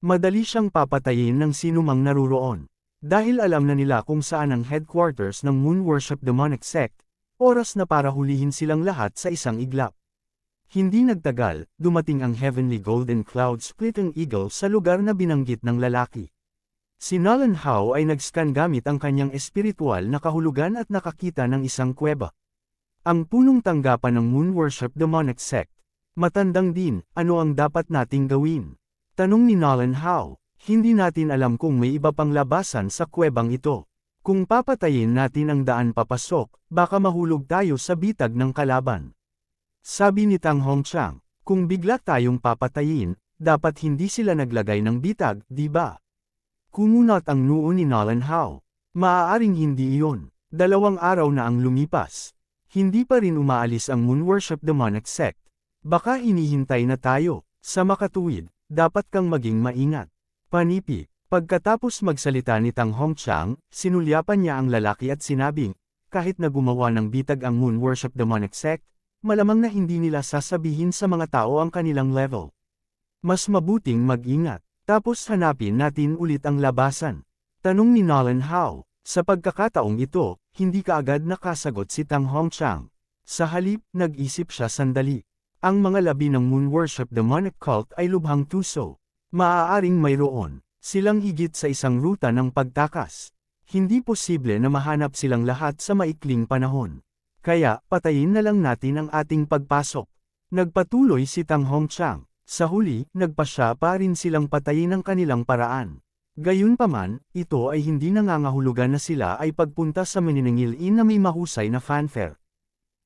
Madali siyang papatayin ng sinumang naruroon. Dahil alam na nila kung saan ang headquarters ng Moon Worship Demonic Sect, oras na para hulihin silang lahat sa isang iglap. Hindi nagtagal, dumating ang Heavenly Golden Cloud Splitting Eagle sa lugar na binanggit ng lalaki. Si Nolan Howe ay nag-scan gamit ang kanyang espiritual na kahulugan at nakakita ng isang kuweba. Ang punong tanggapan ng Moon Worship Demonic Sect. Matandang din, ano ang dapat nating gawin? Tanong ni Nolan Howe. Hindi natin alam kung may iba pang labasan sa kuwebang ito. Kung papatayin natin ang daan papasok, baka mahulog tayo sa bitag ng kalaban. Sabi ni Tang Hongqiang, kung bigla tayong papatayin, dapat hindi sila naglagay ng bitag, di ba? Kumunot ang noo ni Nolan Howe. Maaaring hindi iyon. 2 araw na ang lumipas. Hindi pa rin umaalis ang Moon Worship Demonic Sect. Baka hinihintay na tayo. Sa makatuwid, dapat kang maging maingat. Panipi. Pagkatapos magsalita ni Tang Hongqiang, sinulyapan niya ang lalaki at sinabing, kahit na gumawa ng bitag ang Moon Worship Demonic Sect, malamang na hindi nila sasabihin sa mga tao ang kanilang level. Mas mabuting mag-ingat. Tapos hanapin natin ulit ang labasan. Tanong ni Nolan Howe. Sa pagkakataong ito, hindi kaagad nakasagot si Tang Hongqiang. Sa halip, nag-isip siya sandali. Ang mga labi ng Moon Worship Demonic Cult ay lubhang tuso. Maaaring mayroon silang higit sa isang ruta ng pagtakas. Hindi posible na mahanap silang lahat sa maikling panahon. Kaya, patayin na lang natin ang ating pagpasok. Nagpatuloy si Tang Hongqiang. Sa huli, nagpasya pa rin silang patayin ang kanilang paraan. Gayunpaman, ito ay hindi nangangahulugan na sila ay pagpunta sa maniningilin na may mahusay na fanfare.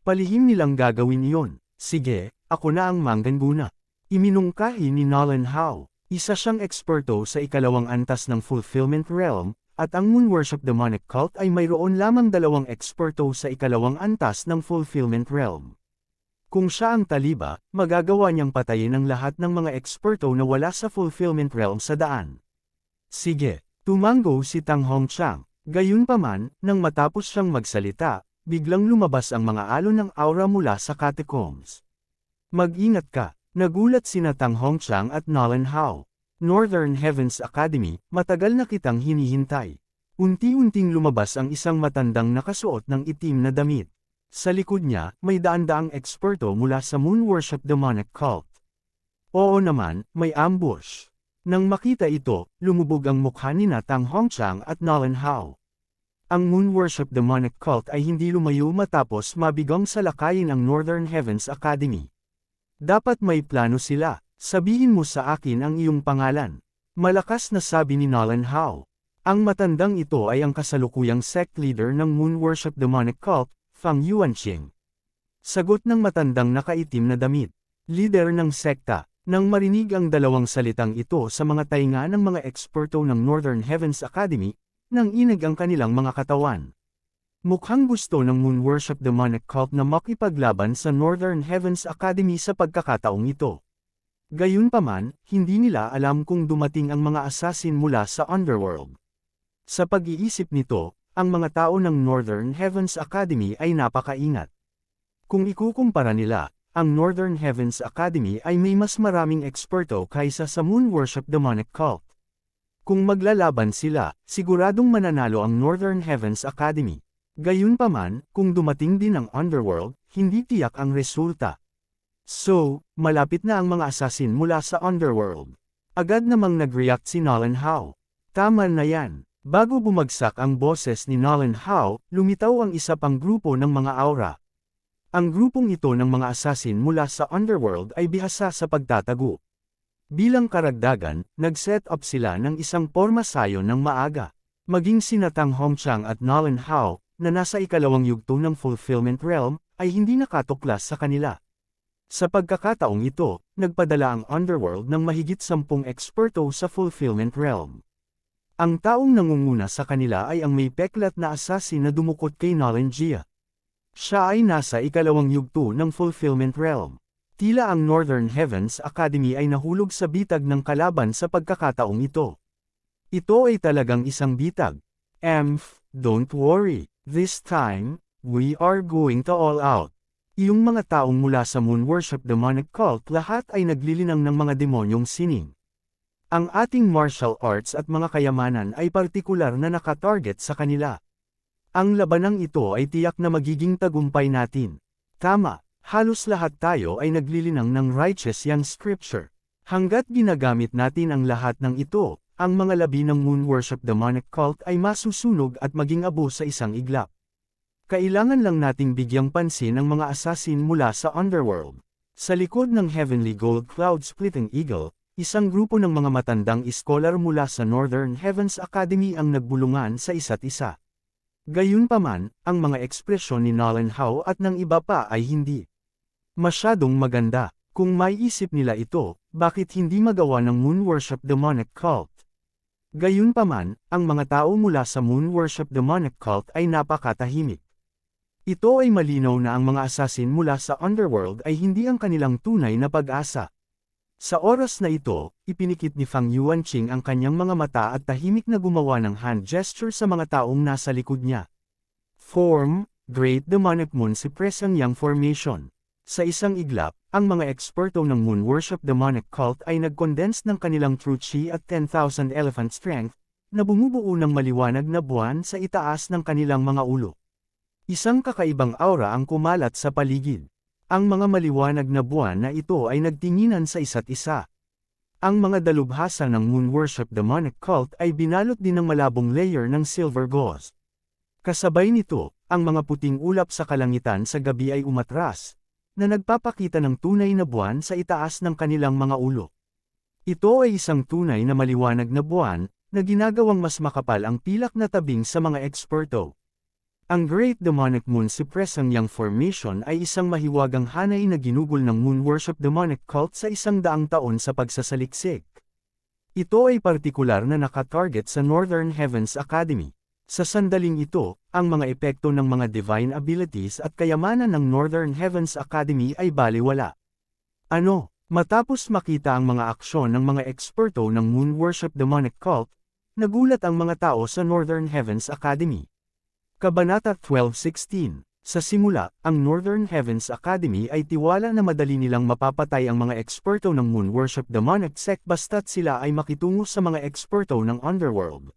Palihim nilang gagawin iyon. Sige, ako na ang mangganguna. Iminungkahi ni Nolan Howe. Isa siyang eksperto sa ikalawang antas ng Fulfillment Realm, at ang Moon Worship Demonic Cult ay mayroon lamang 2 eksperto sa ikalawang antas ng Fulfillment Realm. Kung siya ang taliba, magagawa niyang patayin ang lahat ng mga eksperto na wala sa Fulfillment Realm sa daan. Sige, tumango si Tang Hongqiang. Gayunpaman, nang matapos siyang magsalita, biglang lumabas ang mga alon ng aura mula sa catacombs. Mag-ingat ka, nagulat sina Tang Hongqiang at Nolan Howe. Northern Heavens Academy, matagal na kitang hinihintay. Unti-unting lumabas ang isang matandang nakasuot ng itim na damit. Sa likod niya, may daan-daang eksperto mula sa Moon Worship Demonic Cult. Oo naman, may ambush. Nang makita ito, lumubog ang mukha ni Tang Hongqiang at Nolan Howe. Ang Moon Worship Demonic Cult ay hindi lumayo matapos mabigang salakayin ang Northern Heavens Academy. Dapat may plano sila. Sabihin mo sa akin ang iyong pangalan. Malakas na sabi ni Nolan Howe. Ang matandang ito ay ang kasalukuyang sect leader ng Moon Worship Demonic Cult, Fang Yuanqing. Sagot ng matandang nakaitim na damit. Leader ng sekta. Nang marinig ang 2 salitang ito sa mga tainga ng mga eksperto ng Northern Heavens Academy, nang inig ang kanilang mga katawan. Mukhang gusto ng Moon Worship Demonic Cult na makipaglaban sa Northern Heavens Academy sa pagkakataong ito. Gayunpaman, hindi nila alam kung dumating ang mga assassin mula sa Underworld. Sa pag-iisip nito, ang mga tao ng Northern Heavens Academy ay napakaingat. Kung ikukumpara nila, ang Northern Heavens Academy ay may mas maraming eksperto kaysa sa Moon Worship Demonic Cult. Kung maglalaban sila, siguradong mananalo ang Northern Heavens Academy. Gayunpaman, kung dumating din ang Underworld, hindi tiyak ang resulta. So, malapit na ang mga assassin mula sa Underworld. Agad namang nag-react si Nolan Howe. Tama na yan. Bago bumagsak ang boses ni Nolan Howe, lumitaw ang isa pang grupo ng mga aura. Ang grupong ito ng mga assassin mula sa underworld ay bihasa sa pagtatago. Bilang karagdagan, nag-set up sila ng isang pormasayon ng maaga. Maging sina Tang Hongqiang at Nolan Hao, na nasa ikalawang yugto ng Fulfillment Realm, ay hindi nakatuklas sa kanila. Sa pagkakataong ito, nagpadala ang underworld ng mahigit 10 eksperto sa Fulfillment Realm. Ang taong nangunguna sa kanila ay ang may peklat na assassin na dumukot kay Nolan Jia. Siya ay nasa ikalawang yugto ng Fulfillment Realm. Tila ang Northern Heavens Academy ay nahulog sa bitag ng kalaban sa pagkakataong ito. Ito ay talagang isang bitag. Don't worry, this time, we are going to all out. Iyong mga taong mula sa Moon Worship Demonic Cult lahat ay naglilinang ng mga demonyong sining. Ang ating martial arts at mga kayamanan ay partikular na nakatarget sa kanila. Ang labanang ito ay tiyak na magiging tagumpay natin. Tama. Halos lahat tayo ay naglilinang ng righteous yang scripture. Hanggat ginagamit natin ang lahat ng ito, ang mga labi ng Moon Worship Demonic Cult ay masusunog at maging abo sa isang iglap. Kailangan lang nating bigyang pansin ang mga assassin mula sa underworld. Sa likod ng Heavenly Gold Cloud Splitting Eagle, isang grupo ng mga matandang iskolar mula sa Northern Heavens Academy ang nagbulungan sa isa't isa. Gayunpaman, ang mga ekspresyon ni Nolan Hao at ng iba pa ay hindi masyadong maganda. Kung maiisip nila ito, bakit hindi magawa ng Moon Worship Demonic Cult? Gayunpaman, ang mga tao mula sa Moon Worship Demonic Cult ay napakatahimik. Ito ay malinaw na ang mga assassin mula sa underworld ay hindi ang kanilang tunay na pag-asa. Sa oras na ito, ipinikit ni Fang Yuanqing ang kanyang mga mata at tahimik na gumawa ng hand gesture sa mga taong nasa likod niya. Form, Great Demonic Moon Suppressing Yang Formation. Sa isang iglap, ang mga eksperto ng Moon Worship Demonic Cult ay nag-condense ng kanilang True Chi at 10,000 Elephant Strength, na bumubuo ng maliwanag na buwan sa itaas ng kanilang mga ulo. Isang kakaibang aura ang kumalat sa paligid. Ang mga maliwanag na buwan na ito ay nagtinginan sa isa't isa. Ang mga dalubhasa ng Moon Worship Demonic Cult ay binalot din ng malabong layer ng silver gauze. Kasabay nito, ang mga puting ulap sa kalangitan sa gabi ay umatras, na nagpapakita ng tunay na buwan sa itaas ng kanilang mga ulo. Ito ay isang tunay na maliwanag na buwan, na ginagawang mas makapal ang pilak na tabing sa mga eksperto. Ang Great Demonic Moon Suppressing Yang Formation ay isang mahiwagang hanay na ginugol ng Moon Worship Demonic Cult sa 100 taon sa pagsasaliksik. Ito ay partikular na nakatarget sa Northern Heavens Academy. Sa sandaling ito, ang mga epekto ng mga divine abilities at kayamanan ng Northern Heavens Academy ay baliwala. Matapos makita ang mga aksyon ng mga eksperto ng Moon Worship Demonic Cult, nagulat ang mga tao sa Northern Heavens Academy. Kabanata 12:16. Sa simula, ang Northern Heavens Academy ay tiwala na madali nilang mapapatay ang mga eksperto ng Moon Worship Demonic Sect basta't sila ay makitungo sa mga eksperto ng Underworld.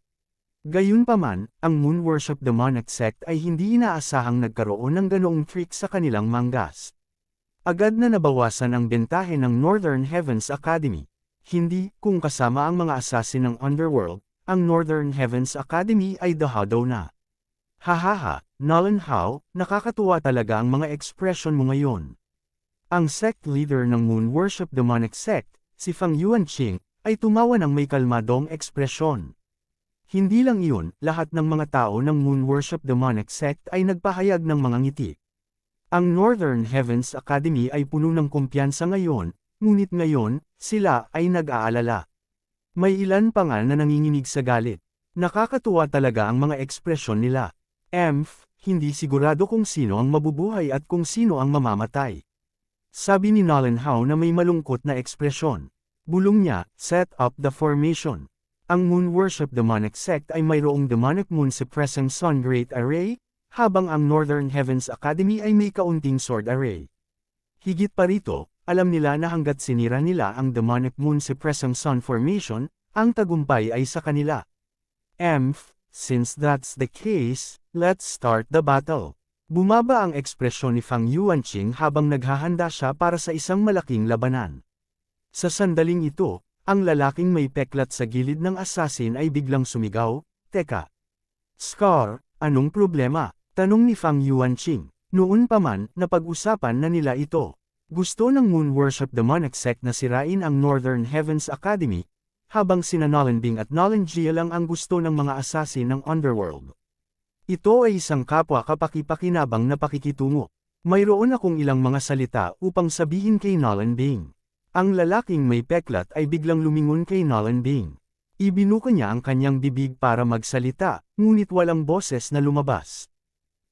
Gayunpaman, ang Moon Worship Demonic Sect ay hindi inaasahang nagkaroon ng ganoong trick sa kanilang manggas. Agad na nabawasan ang bentahe ng Northern Heavens Academy. Hindi, kung kasama ang mga assassin ng Underworld, ang Northern Heavens Academy ay dahadaw na. Hahaha, Nolan Hao, nakakatuwa talaga ang mga ekspresyon mo ngayon. Ang sect leader ng Moon Worship Demonic Sect, si Fang Yuanqing, ay tumawa ng may kalmadong ekspresyon. Hindi lang iyon, lahat ng mga tao ng Moon Worship Demonic Sect ay nagpahayag ng mga ngiti. Ang Northern Heavens Academy ay puno ng kumpiyansa ngayon, ngunit ngayon, sila ay nag-aalala. May ilan pa nga na nanginginig sa galit. Nakakatuwa talaga ang mga ekspresyon nila. Hindi sigurado kung sino ang mabubuhay at kung sino ang mamamatay. Sabi ni Nolan Hao na may malungkot na ekspresyon. Bulong niya, set up the formation. Ang Moon Worship Demonic Sect ay mayroong Demonic Moon Suppressing Sun Great Array, habang ang Northern Heavens Academy ay may kaunting Sword Array. Higit pa rito, alam nila na hanggat sinira nila ang Demonic Moon Suppressing Sun Formation, ang tagumpay ay sa kanila. Since that's the case, let's start the battle. Bumaba ang ekspresyon ni Fang Yuanqing habang naghahanda siya para sa isang malaking labanan. Sa sandaling ito, ang lalaking may peklat sa gilid ng assassin ay biglang sumigaw, "Teka! Scar, anong problema?" Tanong ni Fang Yuanqing. Noon pa man, napag-usapan na nila ito. Gusto ng Moon Worship Demonic Sect na sirain ang Northern Heavens Academy, habang sina Nolan Bing at Nolan Gia lang ang gusto ng mga assassin ng Underworld. Ito ay isang kapwa kapaki-pakinabang na pakikitungo. Mayroon akong ilang mga salita upang sabihin kay Nolan Bing. Ang lalaking may peklat ay biglang lumingon kay Nolan Bing. Ibinuka niya ang kanyang bibig para magsalita, ngunit walang boses na lumabas.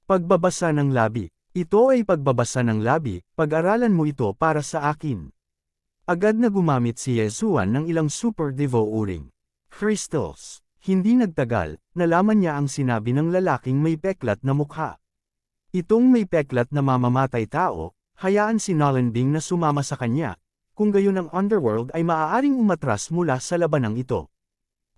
Pagbabasa ng labi. Ito ay pagbabasa ng labi, pag-aralan mo ito para sa akin. Agad na gumamit si Yesuan ng ilang super devo uring crystals. Hindi nagtagal, nalaman niya ang sinabi ng lalaking may peklat na mukha. Itong may peklat na mamamatay tao, hayaan si Nolan Bing na sumama sa kanya, kung gayon ang Underworld ay maaaring umatras mula sa labanang ito.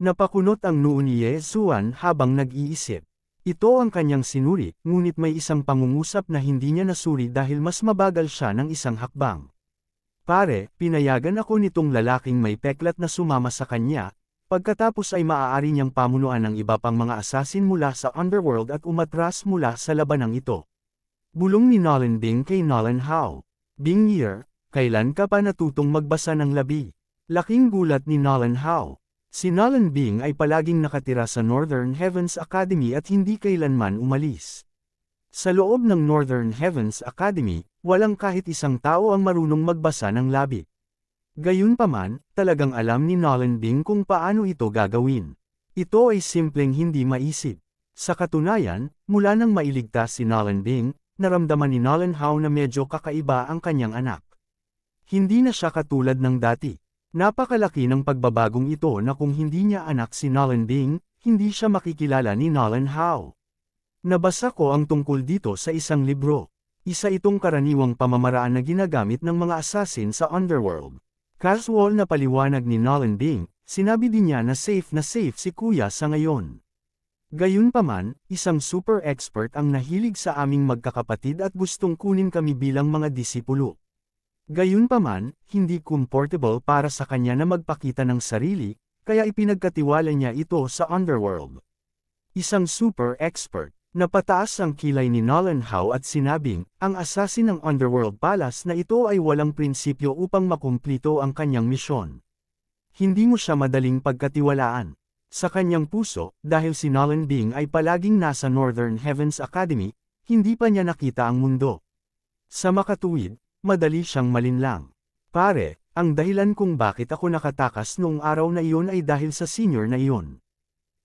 Napakunot ang noo ni Yesuan habang nag-iisip. Ito ang kanyang sinuri, ngunit may isang pangungusap na hindi niya nasuri dahil mas mabagal siya ng isang hakbang. Pare, pinayagan ako nitong lalaking may peklat na sumama sa kanya, pagkatapos ay maaari niyang pamunuan ng iba pang mga assassin mula sa Underworld at umatras mula sa labanang ito. Bulong ni Nolan Bing kay Nolan Hao. Bing Year, kailan ka pa natutong magbasa ng labi? Laking gulat ni Nolan Hao. Si Nolan Bing ay palaging nakatira sa Northern Heavens Academy at hindi kailanman umalis. Sa loob ng Northern Heavens Academy, walang kahit isang tao ang marunong magbasa ng labi. Gayunpaman, talagang alam ni Nolan Bing kung paano ito gagawin. Ito ay simpleng hindi maisip. Sa katunayan, mula nang mailigtas si Nolan Bing, naramdaman ni Nolan Hao na medyo kakaiba ang kanyang anak. Hindi na siya katulad ng dati. Napakalaki ng pagbabagong ito na kung hindi niya anak si Nolan Bing, hindi siya makikilala ni Nolan Hao. Nabasa ko ang tungkol dito sa isang libro. Isa itong karaniwang pamamaraan na ginagamit ng mga assassin sa Underworld. Casual na paliwanag ni Nolan Bing, sinabi din niya na safe si kuya sa ngayon. Gayunpaman, isang super expert ang nahilig sa aming magkakapatid at gustong kunin kami bilang mga disipulo. Gayunpaman, hindi comfortable para sa kanya na magpakita ng sarili, kaya ipinagkatiwala niya ito sa Underworld. Isang super expert. Napataas ang kilay ni Nolan Hao at sinabing, ang assassin ng Underworld Palace na ito ay walang prinsipyo upang makumplito ang kanyang misyon. Hindi mo siya madaling pagkatiwalaan. Sa kanyang puso, dahil si Nolan Bing ay palaging nasa Northern Heavens Academy, hindi pa niya nakita ang mundo. Sa makatuwid, madali siyang malinlang. Pare, ang dahilan kung bakit ako nakatakas noong araw na iyon ay dahil sa senior na iyon.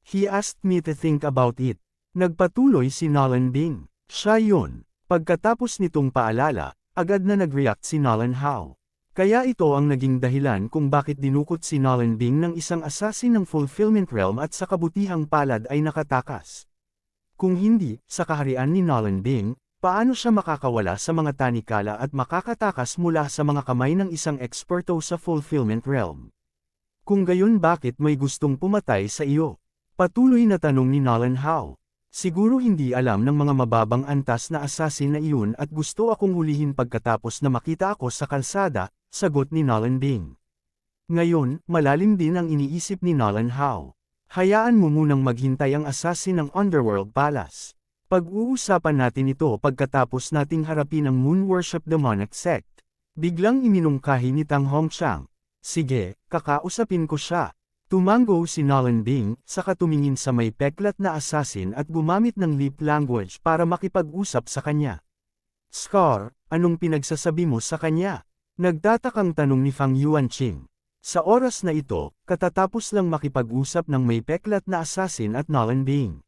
He asked me to think about it. Nagpatuloy si Nolan Bing. Siya yun. Pagkatapos nitong paalala, agad na nag-react si Nolan Hao. Kaya ito ang naging dahilan kung bakit dinukot si Nolan Bing ng isang assassin ng Fulfillment Realm at sa kabutihang palad ay nakatakas. Kung hindi, sa kaharian ni Nolan Bing, paano siya makakawala sa mga tanikala at makakatakas mula sa mga kamay ng isang eksperto sa Fulfillment Realm? Kung gayon bakit may gustong pumatay sa iyo? Patuloy na tanong ni Nolan Hao. Siguro hindi alam ng mga mababang antas na assassin na iyon at gusto akong hulihin pagkatapos na makita ako sa kalsada, sagot ni Nolan Bing. Ngayon, malalim din ang iniisip ni Nolan Hao. Hayaan mo munang maghintay ang assassin ng Underworld Palace. Pag-uusapan natin ito pagkatapos nating harapin ang Moon Worship Demonic Sect. Biglang iminungkahi ni Tang Hongqiang. Sige, kakausapin ko siya. Tumango si Nolan Bing, saka tumingin sa may peklat na assassin at gumamit ng lip language para makipag-usap sa kanya. Scar, anong pinagsasabi mo sa kanya? Nagtatakang tanong ni Fang Yuanqing. Sa oras na ito, katatapos lang makipag-usap ng may peklat na assassin at Nolan Bing.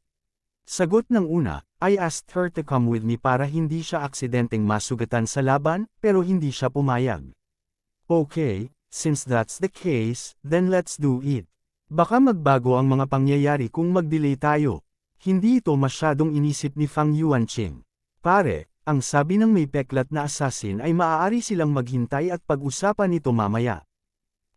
Sagot ng una, I asked her to come with me para hindi siya aksidenteng masugatan sa laban, pero hindi siya pumayag. Okay, since that's the case, then let's do it. Baka magbago ang mga pangyayari kung mag-delay tayo. Hindi ito masyadong inisip ni Fang Yuanqing. Pare, ang sabi ng may peklat na assassin ay maaari silang maghintay at pag-usapan ito mamaya.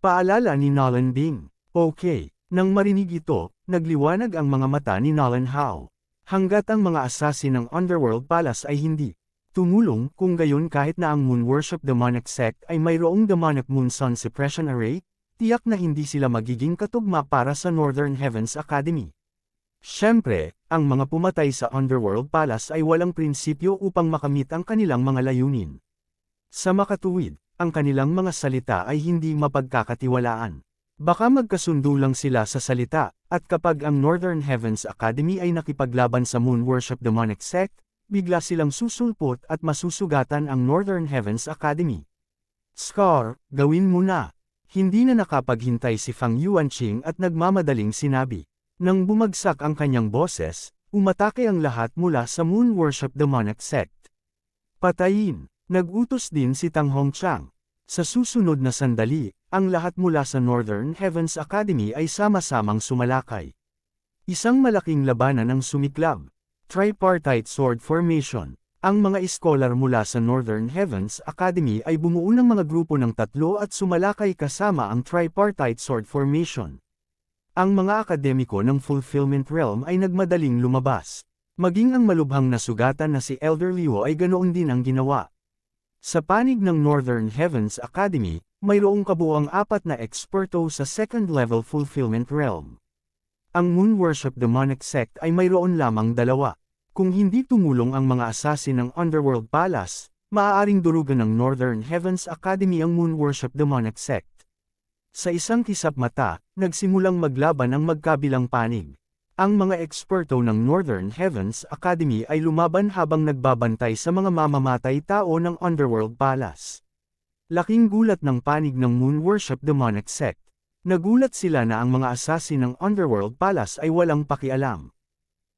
Paalala ni Nolan Bing. Okay, nang marinig ito, nagliwanag ang mga mata ni Nolan Hao. Hanggat ang mga assassin ng Underworld Palace ay hindi tumulong, kung gayon kahit na ang Moon Worship Demonic Sect ay mayroong Demonic Moon Sun Suppression Array, tiyak na hindi sila magiging katugma para sa Northern Heavens Academy. Siyempre, ang mga pumatay sa Underworld Palace ay walang prinsipyo upang makamit ang kanilang mga layunin. Sa makatuwid, ang kanilang mga salita ay hindi mapagkakatiwalaan. Baka magkasundo lang sila sa salita, at kapag ang Northern Heavens Academy ay nakipaglaban sa Moon Worship Demonic Sect, bigla silang susulpot at masusugatan ang Northern Heavens Academy. Scar, gawin mo na. Hindi na nakapaghintay si Fang Yuanqing at nagmamadaling sinabi. Nang bumagsak ang kanyang boses, umatake ang lahat mula sa Moon Worship Demonic Sect. Patayin! Nag-utos din si Tang Hongqiang. Sa susunod na sandali, ang lahat mula sa Northern Heavens Academy ay sama-samang sumalakay. Isang malaking labanan ang sumiklab. Tripartite Sword Formation. Ang mga iskolar mula sa Northern Heavens Academy ay bumuo ng mga grupo ng 3 at sumalakay kasama ang Tripartite Sword Formation. Ang mga akademiko ng Fulfillment Realm ay nagmadaling lumabas. Maging ang malubhang na sugatan na si Elder Liu ay ganoon din ang ginawa. Sa panig ng Northern Heavens Academy, mayroong kabuuang 4 na eksperto sa second-level Fulfillment Realm. Ang Moon Worship Demonic Sect ay mayroon lamang 2. Kung hindi tumulong ang mga assassin ng Underworld Palace, maaaring durugan ng Northern Heavens Academy ang Moon Worship Demonic Sect. Sa isang kisap mata, nagsimulang maglaban ang magkabilang panig. Ang mga eksperto ng Northern Heavens Academy ay lumaban habang nagbabantay sa mga mamamatay tao ng Underworld Palace. Laking gulat ng panig ng Moon Worship Demonic Sect. Nagulat sila na ang mga assassin ng Underworld Palace ay walang pakialam.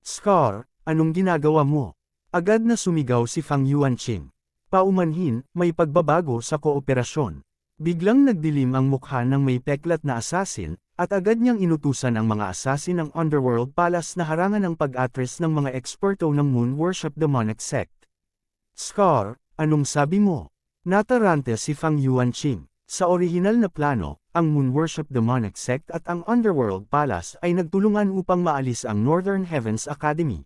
Scar, anong ginagawa mo? Agad na sumigaw si Fang Yuanqing. Paumanhin, may pagbabago sa kooperasyon. Biglang nagdilim ang mukha ng may peklat na assassin, at agad niyang inutusan ang mga assassin ng Underworld Palace na harangan ang pag-atres ng mga eksperto ng Moon Worship Demonic Sect. Scar, anong sabi mo? Natarante si Fang Yuanqing. Sa orihinal na plano, ang Moon Worship Demonic Sect at ang Underworld Palace ay nagtulungan upang maalis ang Northern Heavens Academy.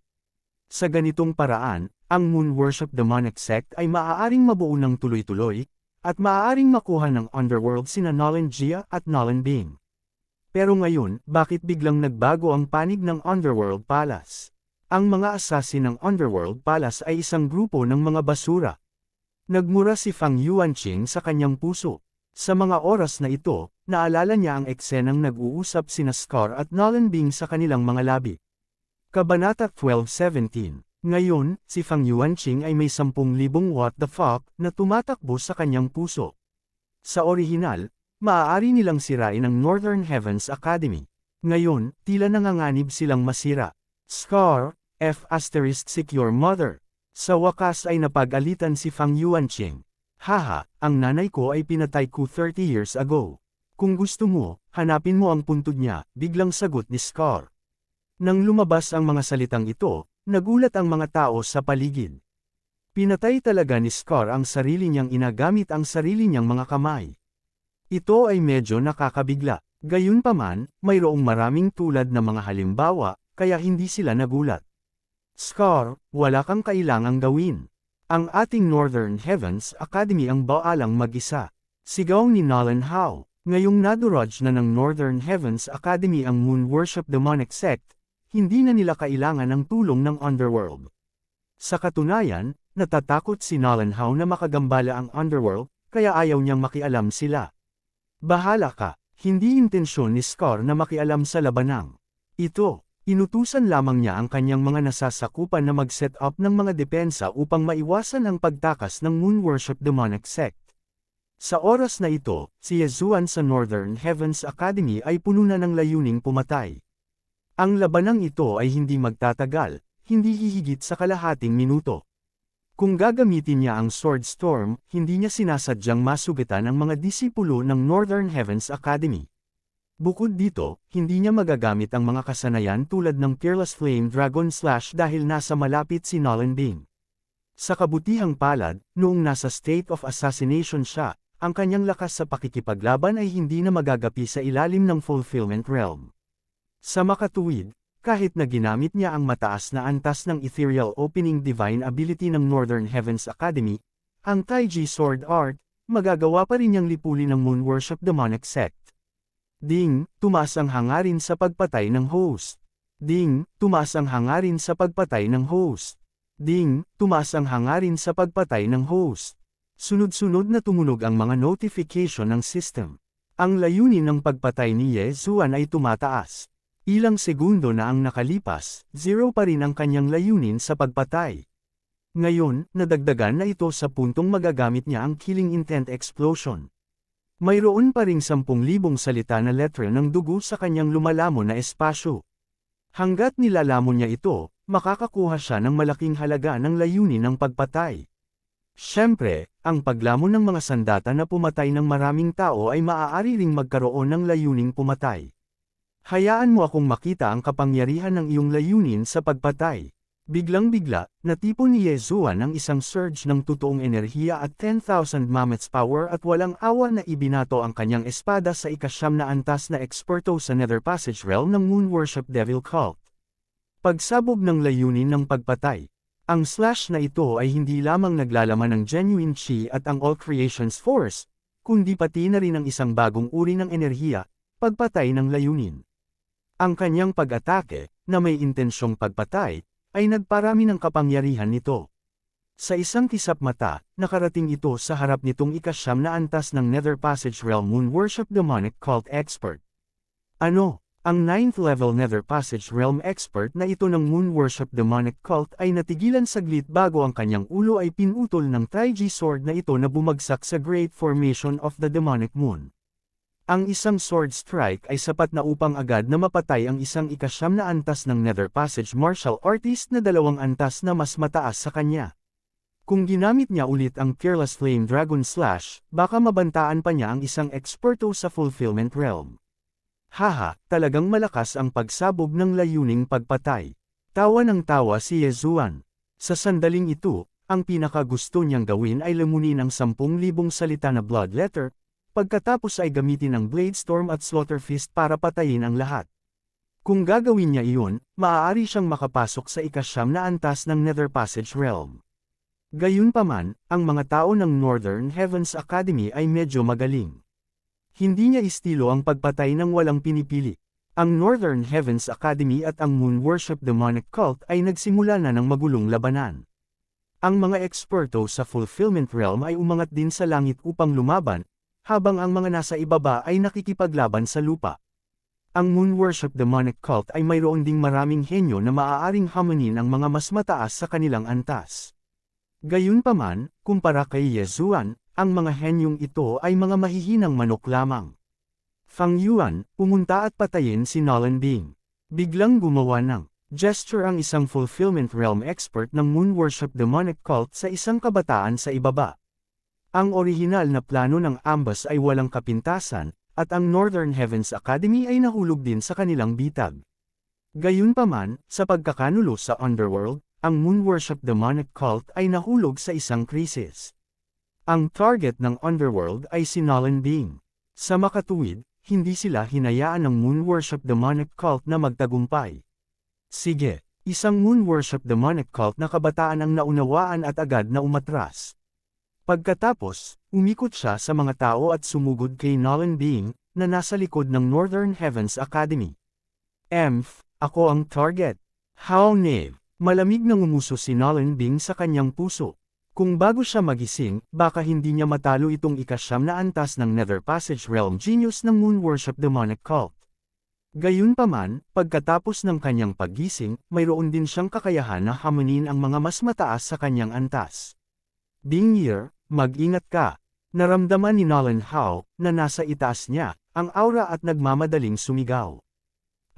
Sa ganitong paraan, ang Moon Worship Demonic Sect ay maaaring mabuo ng tuloy-tuloy, at maaaring makuha ng Underworld sina Nolan Jia at Nolan Bing. Pero ngayon, bakit biglang nagbago ang panig ng Underworld Palace? Ang mga assassin ng Underworld Palace ay isang grupo ng mga basura. Nagmura si Fang Yuanqing sa kanyang puso. Sa mga oras na ito, naalala niya ang eksenang nag-uusap sina Scar at Nolan Bing sa kanilang mga labi. Kabanata 12:17. Ngayon, si Fang Yuanqing ay may 10,000 what the fuck na tumatakbo sa kanyang puso. Sa orihinal, maaari nilang sirain ang Northern Heavens Academy. Ngayon, tila nanganganib silang masira. Scar, F*** your mother. Sa wakas ay napag-alitan si Fang Yuanqing. Haha, ang nanay ko ay pinatay ko 30 years ago. Kung gusto mo, hanapin mo ang puntod niya, biglang sagot ni Scar. Nang lumabas ang mga salitang ito, nagulat ang mga tao sa paligid. Pinatay talaga ni Scar ang sarili niyang inagamit ang sarili niyang mga kamay. Ito ay medyo nakakabigla. Gayunpaman, mayroong maraming tulad na mga halimbawa, kaya hindi sila nagulat. Scar, wala kang kailangang gawin. Ang ating Northern Heavens Academy ang baalang mag-isa. Sigaw ni Nolan Hao. Ngayong naduraj na ng Northern Heavens Academy ang Moon Worship Demonic Sect, hindi na nila kailangan ng tulong ng Underworld. Sa katunayan, natatakot si Nolan Hao na makagambala ang Underworld, kaya ayaw niyang makialam sila. Bahala ka, hindi intensyon ni Scar na makialam sa labanang ito. Inutusan lamang niya ang kanyang mga nasasakupan na mag-set up ng mga depensa upang maiwasan ang pagtakas ng Moon Worship Demonic Sect. Sa oras na ito, si Yezuan sa Northern Heavens Academy ay puno na ng layuning pumatay. Ang labanang ito ay hindi magtatagal, hindi hihigit sa kalahating minuto. Kung gagamitin niya ang Sword Storm, hindi niya sinasadyang masugatan ang mga disipulo ng Northern Heavens Academy. Bukod dito, hindi niya magagamit ang mga kasanayan tulad ng Peerless Flame Dragon Slash dahil nasa malapit si Nolan Bing. Sa kabutihang palad, noong nasa state of assassination siya, ang kanyang lakas sa pakikipaglaban ay hindi na magagapi sa ilalim ng Fulfillment Realm. Sa makatuwid, kahit na ginamit niya ang mataas na antas ng Ethereal Opening Divine Ability ng Northern Heavens Academy, ang Taiji Sword Art, magagawa pa rin niyang lipulin ng Moon Worship Demonic Sect. Ding, tumaas ang hangarin sa pagpatay ng host. Ding, tumaas ang hangarin sa pagpatay ng host. Ding, tumaas ang hangarin sa pagpatay ng host. Sunod-sunod na tumunog ang mga notification ng system. Ang layunin ng pagpatay ni Ye Zuan ay tumataas. Ilang segundo na ang nakalipas, 0 pa rin ang kanyang layunin sa pagpatay. Ngayon, nadagdagan na ito sa puntong magagamit niya ang killing intent explosion. Mayroon pa ring 10,000 salita na letra ng dugo sa kanyang lumalamon na espasyo. Hanggat nilalamon niya ito, makakakuha siya ng malaking halaga ng layunin ng pagpatay. Siyempre, ang paglamon ng mga sandata na pumatay ng maraming tao ay maaari ring magkaroon ng layuning pumatay. Hayaan mo akong makita ang kapangyarihan ng iyong layunin sa pagpatay. Biglang-bigla, natipon ni Ye Zuan ang isang surge ng totoong enerhiya at 10,000 mammoths power at walang awa na ibinato ang kanyang espada sa ikasyam na antas na eksperto sa Nether Passage Realm ng Moon Worship Devil Cult. Pagsabog ng layunin ng pagpatay. Ang slash na ito ay hindi lamang naglalaman ng genuine chi at ang All Creations Force, kundi pati na rin ang isang bagong uri ng enerhiya, pagpatay ng layunin. Ang kanyang pag-atake, na may intensyong pagpatay, ay nagparami ng kapangyarihan nito. Sa isang kisap mata, nakarating ito sa harap nitong ikasyam na antas ng Nether Passage Realm Moon Worship Demonic Cult Expert. Ano? Ang 9th level Nether Passage Realm Expert na ito ng Moon Worship Demonic Cult ay natigilan saglit bago ang kanyang ulo ay pinutol ng Taiji Sword na ito na bumagsak sa Great Formation of the Demonic Moon. Ang isang sword strike ay sapat na upang agad na mapatay ang isang ikasyam na antas ng Nether Passage Martial Artist na 2 antas na mas mataas sa kanya. Kung ginamit niya ulit ang Fearless Flame Dragon Slash, baka mabantaan pa niya ang isang eksperto sa Fulfillment Realm. Haha, talagang malakas ang pagsabog ng layuning pagpatay. Tawa ng tawa si Ye Zuan. Sa sandaling ito, ang pinakagusto niyang gawin ay lamunin ang 10,000 salita na blood letter, pagkatapos ay gamitin ang Blade Storm at Slaughter Fist para patayin ang lahat. Kung gagawin niya iyon, maaari siyang makapasok sa ikasyam na antas ng Nether Passage Realm. Gayunpaman, ang mga tao ng Northern Heavens Academy ay medyo magaling. Hindi niya estilo ang pagpatay ng walang pinipili. Ang Northern Heavens Academy at ang Moon Worship Demonic Cult ay nagsimula na ng magulong labanan. Ang mga eksperto sa Fulfillment Realm ay umangat din sa langit upang lumaban, habang ang mga nasa ibaba ay nakikipaglaban sa lupa. Ang Moon Worship Demonic Cult ay mayroon ding maraming henyo na maaaring hamunin ang mga mas mataas sa kanilang antas. Gayunpaman, kumpara kay Ye Zuan, ang mga henyong ito ay mga mahihinang manok lamang. Fang Yuan, pumunta at patayin si Nolan Bing. Biglang gumawa ng gesture ang isang Fulfillment Realm expert ng Moon Worship Demonic Cult sa isang kabataan sa ibaba. Ang orihinal na plano ng ambas ay walang kapintasan, at ang Northern Heavens Academy ay nahulog din sa kanilang bitag. Gayunpaman, sa pagkakanulo sa Underworld, ang Moon Worship Demonic Cult ay nahulog sa isang krisis. Ang target ng Underworld ay si Nolan Bing. Sa makatuwid, hindi sila hinayaan ng Moon Worship Demonic Cult na magtagumpay. Sige, isang Moon Worship Demonic Cult na kabataan ang naunawaan at agad na umatras. Pagkatapos, umikot siya sa mga tao at sumugod kay Nolan Bing, na nasa likod ng Northern Heavens Academy. Ako ang target. How naive. Malamig na ngumuso si Nolan Bing sa kanyang puso. Kung bago siya magising, baka hindi niya matalo itong ikasyam na antas ng Nether Passage Realm Genius ng Moon Worship Demonic Cult. Gayunpaman, pagkatapos ng kanyang paggising, mayroon din siyang kakayahan na hamunin ang mga mas mataas sa kanyang antas. Bing Year, mag-ingat ka. Naramdaman ni Nolan Hao, na nasa itaas niya, ang aura at nagmamadaling sumigaw.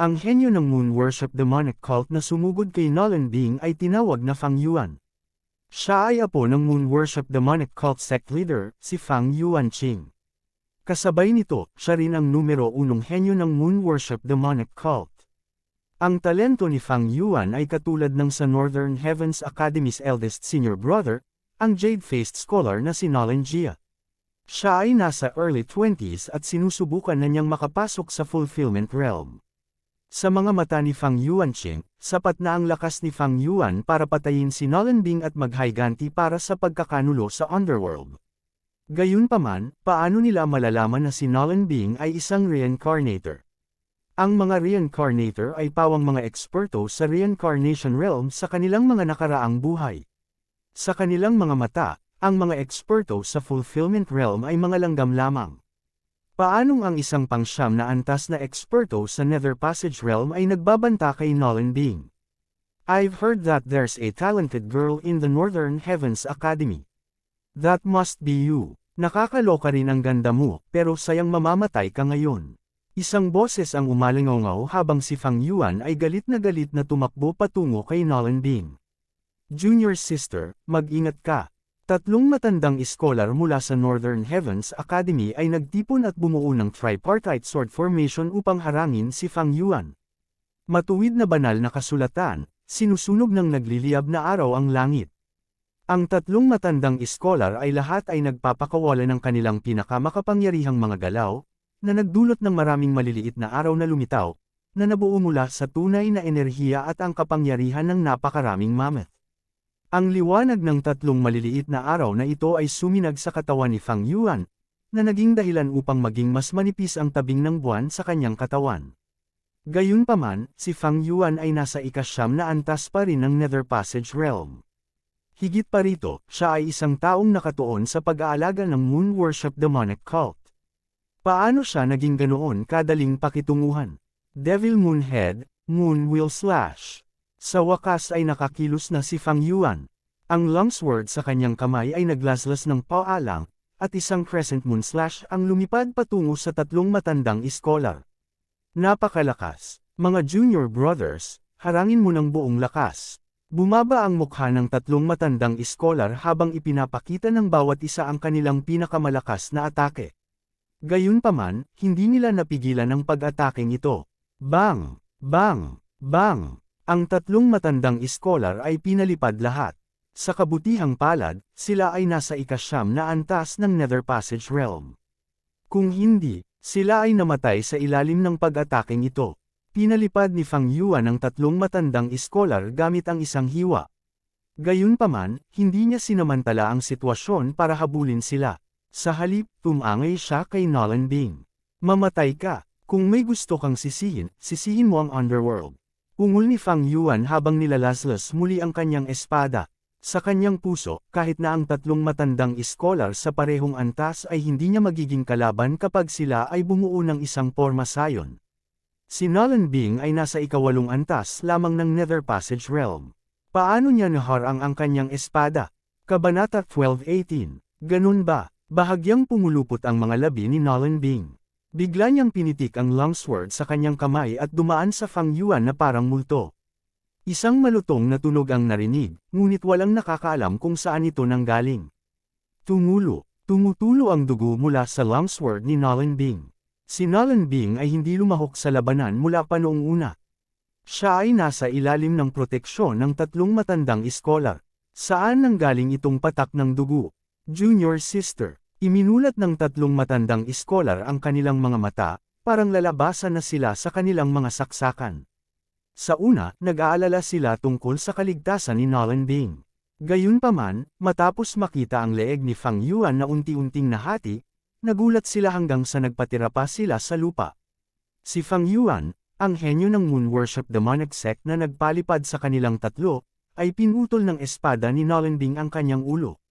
Ang henyo ng Moon Worship Demonic Cult na sumugod kay Nolan Bing ay tinawag na Fang Yuan. Siya ay apo ng Moon Worship Demonic Cult sect leader, si Fang Yuanqing. Kasabay nito, siya rin ang numero 1 henyo ng Moon Worship Demonic Cult. Ang talento ni Fang Yuan ay katulad ng sa Northern Heavens Academy's eldest senior brother, ang jade-faced scholar na si Nolan Jia. Siya ay nasa early 20s at sinusubukan na niyang makapasok sa Fulfillment Realm. Sa mga mata ni Fang Yuanqing, sapat na ang lakas ni Fang Yuan para patayin si Nolan Bing at maghayganti para sa pagkakanulo sa Underworld. Gayunpaman, paano nila malalaman na si Nolan Bing ay isang reincarnator? Ang mga reincarnator ay pawang mga eksperto sa reincarnation realm sa kanilang mga nakaraang buhay. Sa kanilang mga mata, ang mga eksperto sa fulfillment realm ay mga langgam lamang. Paanong ang isang pangsyam na antas na eksperto sa Nether Passage realm ay nagbabanta kay Nolan Bing? I've heard that there's a talented girl in the Northern Heavens Academy. That must be you. Nakakaloka rin ang ganda mo, pero sayang mamamatay ka ngayon. Isang boses ang umalingaw habang si Fang Yuan ay galit na tumakbo patungo kay Nolan Bing. Junior sister, mag-ingat ka. Tatlong matandang iskolar mula sa Northern Heavens Academy ay nagtipon at bumuo ng tripartite sword formation upang harangin si Fang Yuan. Matuwid na banal na kasulatan, sinusunog ng nagliliyab na araw ang langit. Ang tatlong matandang iskolar ay lahat ay nagpapakawala ng kanilang pinakamakapangyarihang mga galaw, na nagdulot ng maraming maliliit na araw na lumitaw, na nabuo mula sa tunay na enerhiya at ang kapangyarihan ng napakaraming mammoth. Ang liwanag ng tatlong maliliit na araw na ito ay suminag sa katawan ni Fang Yuan, na naging dahilan upang maging mas manipis ang tabing ng buwan sa kanyang katawan. Gayunpaman, si Fang Yuan ay nasa ika-9 na antas pa rin ng Nether Passage realm. Higit pa rito, siya ay isang taong nakatuon sa pag-aalaga ng Moon Worship Demonic Cult. Paano siya naging ganoon kadaling pakitunguhan? Devil Moon Head, Moon Will Slash. Sa wakas ay nakakilos na si Fang Yuan. Ang longsword sa kanyang kamay ay naglaslas ng paalang, at isang Crescent Moon Slash ang lumipad patungo sa tatlong matandang iskolar. Napakalakas. Mga junior brothers, harangin mo ng buong lakas. Bumaba ang mukha ng tatlong matandang iskolar habang ipinapakita ng bawat isa ang kanilang pinakamalakas na atake. Gayunpaman, hindi nila napigilan ang pag-ataking ito. Bang! Bang! Bang! Ang tatlong matandang iskolar ay pinalipad lahat. Sa kabutihang palad, sila ay nasa ika-9 na antas ng Nether Passage realm. Kung hindi, sila ay namatay sa ilalim ng pag-ataking ito. Pinalipad ni Fang Yuan ang tatlong matandang iskolar gamit ang isang hiwa. Gayunpaman, hindi niya sinamantala ang sitwasyon para habulin sila. Sa halip, tumangay siya kay Nolan Bing. Mamatay ka. Kung may gusto kang sisihin, sisihin mo ang underworld. Ungol ni Fang Yuan habang nilalaslas muli ang kanyang espada. Sa kanyang puso, kahit na ang tatlong matandang iskolar sa parehong antas ay hindi niya magiging kalaban kapag sila ay bumuo ng isang pormasayon. Si Nolan Bing ay nasa ika-8 antas lamang ng Nether Passage realm. Paano niya naharang ang kanyang espada? Kabanata 12:18. Ganun ba? Bahagyang pumulupot ang mga labi ni Nolan Bing. Bigla niyang pinitik ang longsword sa kanyang kamay at dumaan sa Fang Yuan na parang multo. Isang malutong na tunog ang narinig, ngunit walang nakakaalam kung saan ito nanggaling. Tumutulo ang dugo mula sa longsword ni Nolan Bing. Si Nolan Bing ay hindi lumahok sa labanan mula pa noong una. Siya ay nasa ilalim ng proteksyon ng tatlong matandang iskolar. Saan nanggaling itong patak ng dugo? Junior sister, iminulat ng tatlong matandang iskolar ang kanilang mga mata, parang lalabasan na sila sa kanilang mga saksakan. Sa una, nag-aalala sila tungkol sa kaligtasan ni Nolan Bing. Gayunpaman, matapos makita ang leeg ni Fang Yuan na unti-unting nahati, nagulat sila hanggang sa nagpatira pa sila sa lupa. Si Fang Yuan, ang henyo ng Moon Worship Demonic Sect na nagpalipad sa kanilang tatlo, ay pinutol ng espada ni Nolan Bing ang kanyang ulo.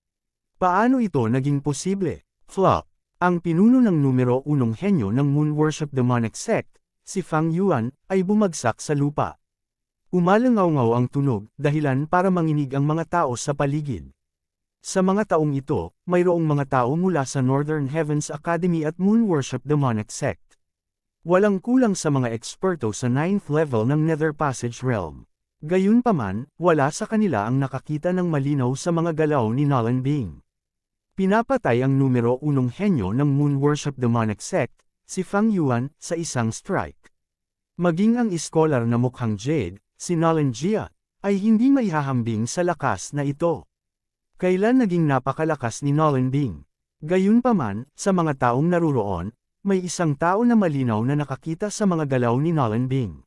Paano ito naging posible? Flop. Ang pinuno ng numero 1 henyo ng Moon Worship Demonic Sect, si Fang Yuan, ay bumagsak sa lupa. Umalangaw-ngaw ang tunog, dahilan para manginig ang mga tao sa paligid. Sa mga taong ito, mayroong mga tao mula sa Northern Heavens Academy at Moon Worship Demonic Sect. Walang kulang sa mga eksperto sa 9th level ng Nether Passage realm. Gayunpaman, wala sa kanila ang nakakita ng malinaw sa mga galaw ni Nolan Bing. Pinapatay ang numero 1 henyo ng Moon Worship Demonic Sect, si Fang Yuan, sa isang strike. Maging ang iskolar na mukhang Jade, si Nolan Jia, ay hindi maihahambing sa lakas na ito. Kailan naging napakalakas ni Nolan Bing? Gayunpaman, sa mga taong naruroon, may isang tao na malinaw na nakakita sa mga galaw ni Nolan Bing.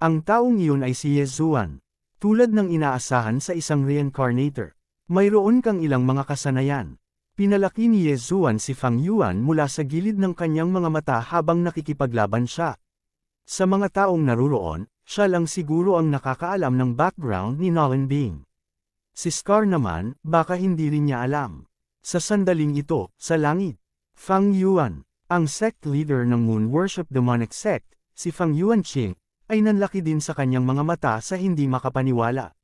Ang taong iyon ay si Ye Zuan. Tulad ng inaasahan sa isang reincarnator, mayroon kang ilang mga kasanayan. Pinalaki ni Ye Zuan si Fang Yuan mula sa gilid ng kanyang mga mata habang nakikipaglaban siya. Sa mga taong naruroon, siya lang siguro ang nakakaalam ng background ni Nolan Bing. Si Scar naman, baka hindi rin niya alam. Sa sandaling ito, sa langit, Fang Yuan, ang sect leader ng Moon Worship Demonic Sect, si Fang Yuanqing, ay nanlaki din sa kanyang mga mata sa hindi makapaniwala.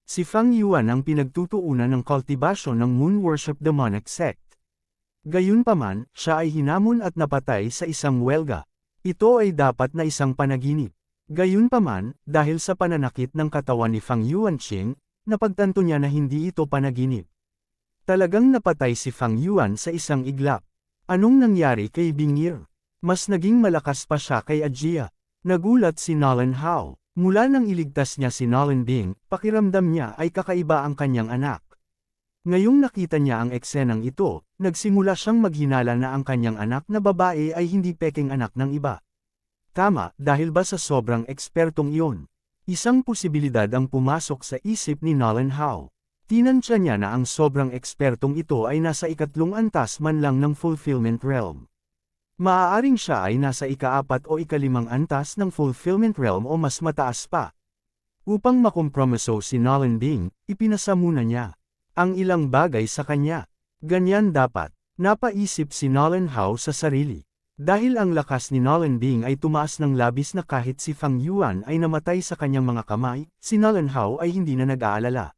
Si Fang Yuan ang pinagtutuunan ng kultibasyon ng Moon Worship Demonic Sect. Gayunpaman, siya ay hinamon at napatay sa isang welga. Ito ay dapat na isang panaginip. Gayunpaman, dahil sa pananakit ng katawan ni Fang Yuanqing, napagtanto niya na hindi ito panaginip. Talagang napatay si Fang Yuan sa isang iglap. Anong nangyari kay Bingir? Mas naging malakas pa siya kay Ajia. Nagulat si Nolan Hao. Mula nang iligtas niya si Nolan Bing, pakiramdam niya ay kakaiba ang kanyang anak. Ngayong nakita niya ang eksenang ito, nagsimula siyang maghinala na ang kanyang anak na babae ay hindi peking anak ng iba. Tama, dahil ba sa sobrang ekspertong iyon? Isang posibilidad ang pumasok sa isip ni Nolan Hao. Tinansya niya na ang sobrang ekspertong ito ay nasa ikatlong antas man lang ng Fulfillment Realm. Maaaring siya ay nasa ika-4 o ika-5 antas ng Fulfillment Realm o mas mataas pa. Upang makompromiso si Nolan Bing, ipinasa muna niya ang ilang bagay sa kanya. Ganyan dapat, napaisip si Nolan Hao sa sarili. Dahil ang lakas ni Nolan Bing ay tumaas ng labis na kahit si Fang Yuan ay namatay sa kanyang mga kamay, si Nolan Hao ay hindi na nag-aalala.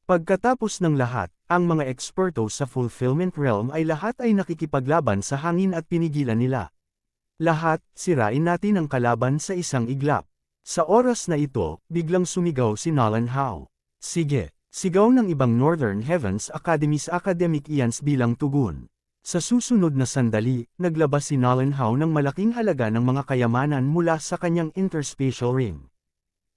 Pagkatapos ng lahat, ang mga eksperto sa Fulfillment Realm ay lahat ay nakikipaglaban sa hangin at pinigilan nila. Lahat, sirain natin ang kalaban sa isang iglap. Sa oras na ito, biglang sumigaw si Nolan Hao. Sige, sigaw ng ibang Northern Heavens Academy's academic ians bilang tugon. Sa susunod na sandali, naglabas si Nolan Hao ng malaking halaga ng mga kayamanan mula sa kanyang interspatial ring.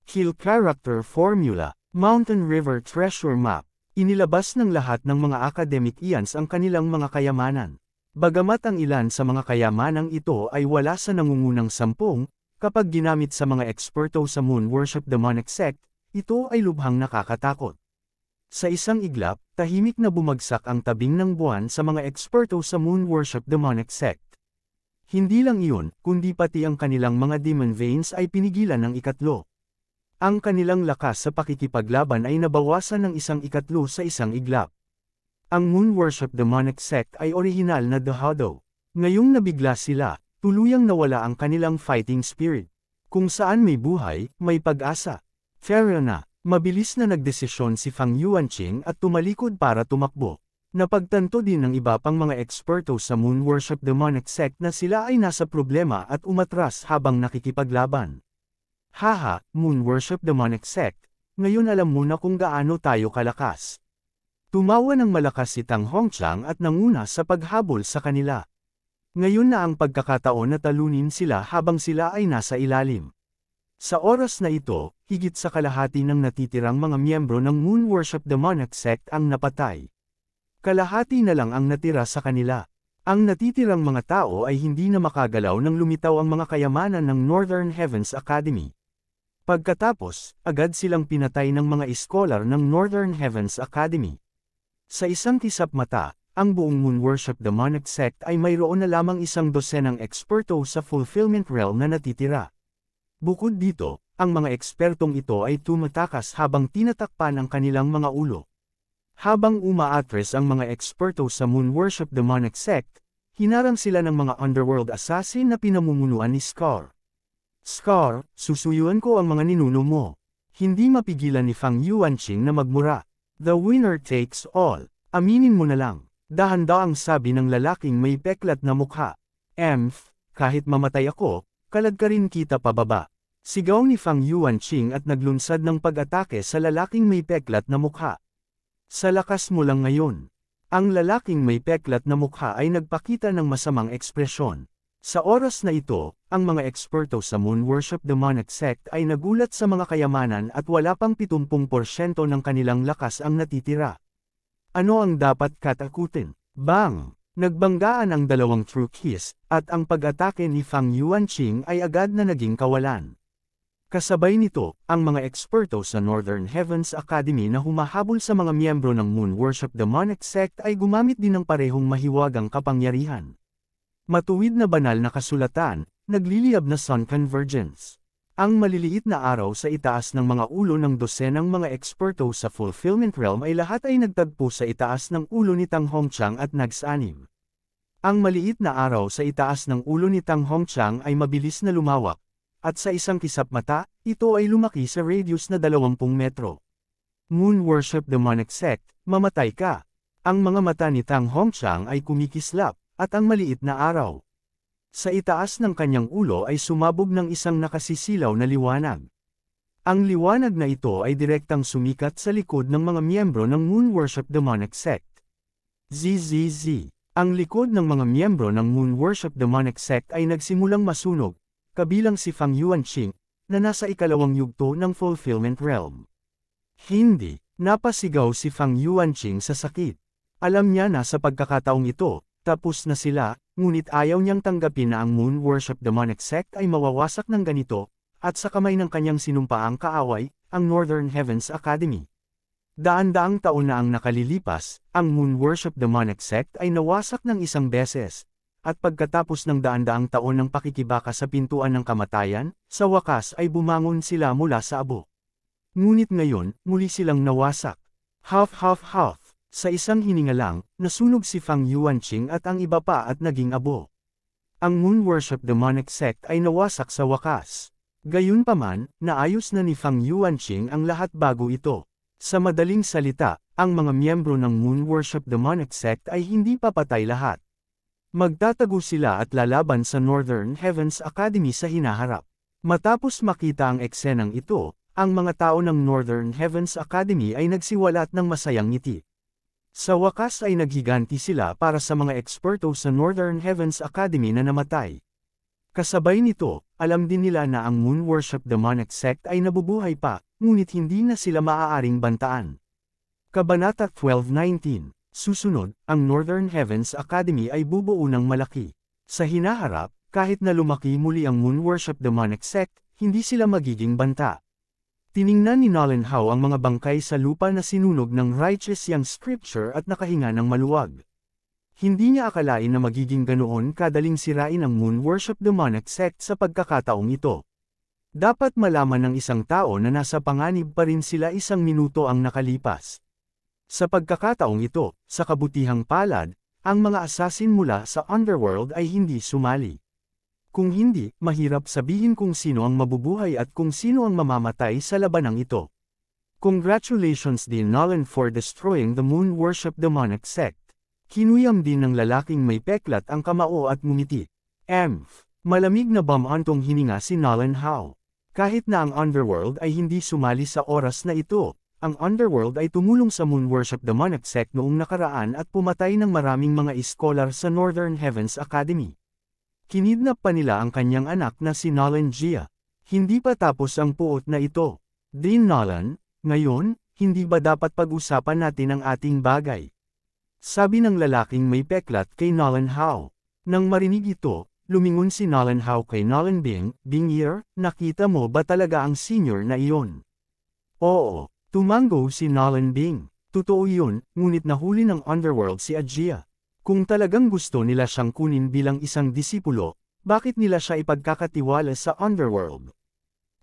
Kill Character Formula, Mountain River Treasure Map. Inilabas ng lahat ng mga academic ians ang kanilang mga kayamanan. Bagamat ang ilan sa mga kayamanang ito ay wala sa nangungunang 10, kapag ginamit sa mga eksperto sa Moon Worship Demonic Sect, ito ay lubhang nakakatakot. Sa isang iglap, tahimik na bumagsak ang tabing ng buwan sa mga eksperto sa Moon Worship Demonic Sect. Hindi lang iyon, kundi pati ang kanilang mga demon veins ay pinigilan ng ikatlo. Ang kanilang lakas sa pakikipaglaban ay nabawasan ng 1/3 sa isang iglap. Ang Moon Worship Demonic Sect ay orihinal na Dahado. Ngayong nabigla sila, tuluyang nawala ang kanilang fighting spirit. Kung saan may buhay, may pag-asa. Fair na, mabilis na nagdesisyon si Fang Yuanqing at tumalikod para tumakbo. Napagtanto din ng iba pang mga eksperto sa Moon Worship Demonic Sect na sila ay nasa problema at umatras habang nakikipaglaban. Haha, Moon Worship Demonic Sect, ngayon alam mo na kung gaano tayo kalakas. Tumawa ng malakas si Tang Hongqiang at nanguna sa paghabol sa kanila. Ngayon na ang pagkakataon na talunin sila habang sila ay nasa ilalim. Sa oras na ito, higit sa kalahati ng natitirang mga miyembro ng Moon Worship Demonic Sect ang napatay. Kalahati na lang ang natira sa kanila. Ang natitirang mga tao ay hindi na makagalaw nang lumitaw ang mga kayamanan ng Northern Heavens Academy. Pagkatapos, agad silang pinatay ng mga iskolar ng Northern Heavens Academy. Sa isang kisap mata, ang buong Moon Worship Demonic Sect ay mayroon na lamang 100 eksperto sa Fulfillment Realm na natitira. Bukod dito, ang mga ekspertong ito ay tumatakas habang tinatakpan ang kanilang mga ulo. Habang umaatres ang mga eksperto sa Moon Worship Demonic Sect, hinarang sila ng mga underworld assassin na pinamumunuan ni Scar. Scar, susuyuan ko ang mga ninuno mo. Hindi mapigilan ni Fang Yuanqing na magmura. The winner takes all. Aminin mo na lang. Dahan-daang sabi ng lalaking may peklat na mukha. Kahit mamatay ako, kaladkarin kita pababa. Sigaw ni Fang Yuanqing at naglunsad ng pag-atake sa lalaking may peklat na mukha. Sa lakas mo lang ngayon. Ang lalaking may peklat na mukha ay nagpakita ng masamang ekspresyon. Sa oras na ito, ang mga eksperto sa Moon Worship Demonic Sect ay nagulat sa mga kayamanan at wala pang 70% ng kanilang lakas ang natitira. Ano ang dapat katakutin? Bang! Nagbanggaan ang dalawang True Keys, at ang pag-atake ni Fang Yuanqing ay agad na naging kawalan. Kasabay nito, ang mga eksperto sa Northern Heavens Academy na humahabol sa mga miyembro ng Moon Worship Demonic Sect ay gumamit din ng parehong mahiwagang kapangyarihan. Matuwid na banal na kasulatan, nagliliyab na sun convergence. Ang maliliit na araw sa itaas ng mga ulo ng dosenang mga eksperto sa fulfillment realm ay lahat ay nagtagpo sa itaas ng ulo ni Tang Hongqiang at nagsanib. Ang maliit na araw sa itaas ng ulo ni Tang Hongqiang ay mabilis na lumawak, at sa isang kisap mata, ito ay lumaki sa radius na 20 metro. Moon Worship Demonic Sect, mamatay ka. Ang mga mata ni Tang Hongqiang ay kumikislap, at ang maliit na araw sa itaas ng kanyang ulo ay sumabog ng isang nakasisilaw na liwanag. Ang liwanag na ito ay direktang sumikat sa likod ng mga miyembro ng Moon Worship Demonic Sect. ZZZ. Ang likod ng mga miyembro ng Moon Worship Demonic Sect ay nagsimulang masunog, kabilang si Fang Yuanqing, na nasa ikalawang yugto ng Fulfillment Realm. Hindi, napasigaw si Fang Yuanqing sa sakit. Alam niya na sa pagkakataong ito, tapos na sila, ngunit ayaw niyang tanggapin na ang Moon Worship Demonic Sect ay mawawasak ng ganito, at sa kamay ng kanyang sinumpaang kaaway, ang Northern Heavens Academy. Daan-daang taon na ang nakalilipas, ang Moon Worship Demonic Sect ay nawasak ng isang beses, at pagkatapos ng daan-daang taon ng pakikibaka sa pintuan ng kamatayan, sa wakas ay bumangon sila mula sa abo. Ngunit ngayon, muli silang nawasak. Half. Sa isang hininga lang, nasunog si Fang Yuanqing at ang iba pa at naging abo. Ang Moon Worship Demonic Sect ay nawasak sa wakas. Gayunpaman, naayos na ni Fang Yuanqing ang lahat bago ito. Sa madaling salita, ang mga miyembro ng Moon Worship Demonic Sect ay hindi papatay lahat. Magtatago sila at lalaban sa Northern Heavens Academy sa hinaharap. Matapos makita ang eksenang ito, ang mga tao ng Northern Heavens Academy ay nagsiwalat ng masayang ngiti. Sa wakas ay naghiganti sila para sa mga eksperto sa Northern Heavens Academy na namatay. Kasabay nito, alam din nila na ang Moon Worship Demonic Sect ay nabubuhay pa, ngunit hindi na sila maaaring bantaan. Kabanata 12:19. Susunod, ang Northern Heavens Academy ay bubuo ng malaki. Sa hinaharap, kahit na lumaki muli ang Moon Worship Demonic Sect, hindi sila magiging banta. Tiningnan ni Nolan Hao ang mga bangkay sa lupa na sinunog ng righteous yang scripture at nakahinga ng maluwag. Hindi niya akalain na magiging ganoon kadaling sirain ang Moon Worship Demonic Sect sa pagkakataong ito. Dapat malaman ng isang tao na nasa panganib pa rin sila 1 minuto ang nakalipas. Sa pagkakataong ito, sa kabutihang palad, ang mga assassin mula sa underworld ay hindi sumali. Kung hindi, mahirap sabihin kung sino ang mabubuhay at kung sino ang mamamatay sa labanang ito. Congratulations din Nolan for destroying the Moon Worship Demonic Sect. Kinuyam din ng lalaking may peklat ang kamao at ngumiti. Malamig na bamantong hininga si Nolan Hao. Kahit na ang underworld ay hindi sumali sa oras na ito, ang underworld ay tumulong sa Moon Worship Demonic Sect noong nakaraan at pumatay ng maraming mga iskolar sa Northern Heavens Academy. Kinidnap pa nila ang kanyang anak na si Nolan Jia. Hindi pa tapos ang puot na ito. Dean Nolan, ngayon, hindi ba dapat pag-usapan natin ang ating bagay? Sabi ng lalaking may peklat kay Nolan Hao. Nang marinig ito, lumingon si Nolan Hao kay Nolan Bing, Bingyer, nakita mo ba talaga ang senior na iyon? Oo, tumango si Nolan Bing. Totoo yun, ngunit nahuli ng underworld si Ajia. Kung talagang gusto nila siyang kunin bilang isang disipulo, bakit nila siya ipagkakatiwala sa underworld?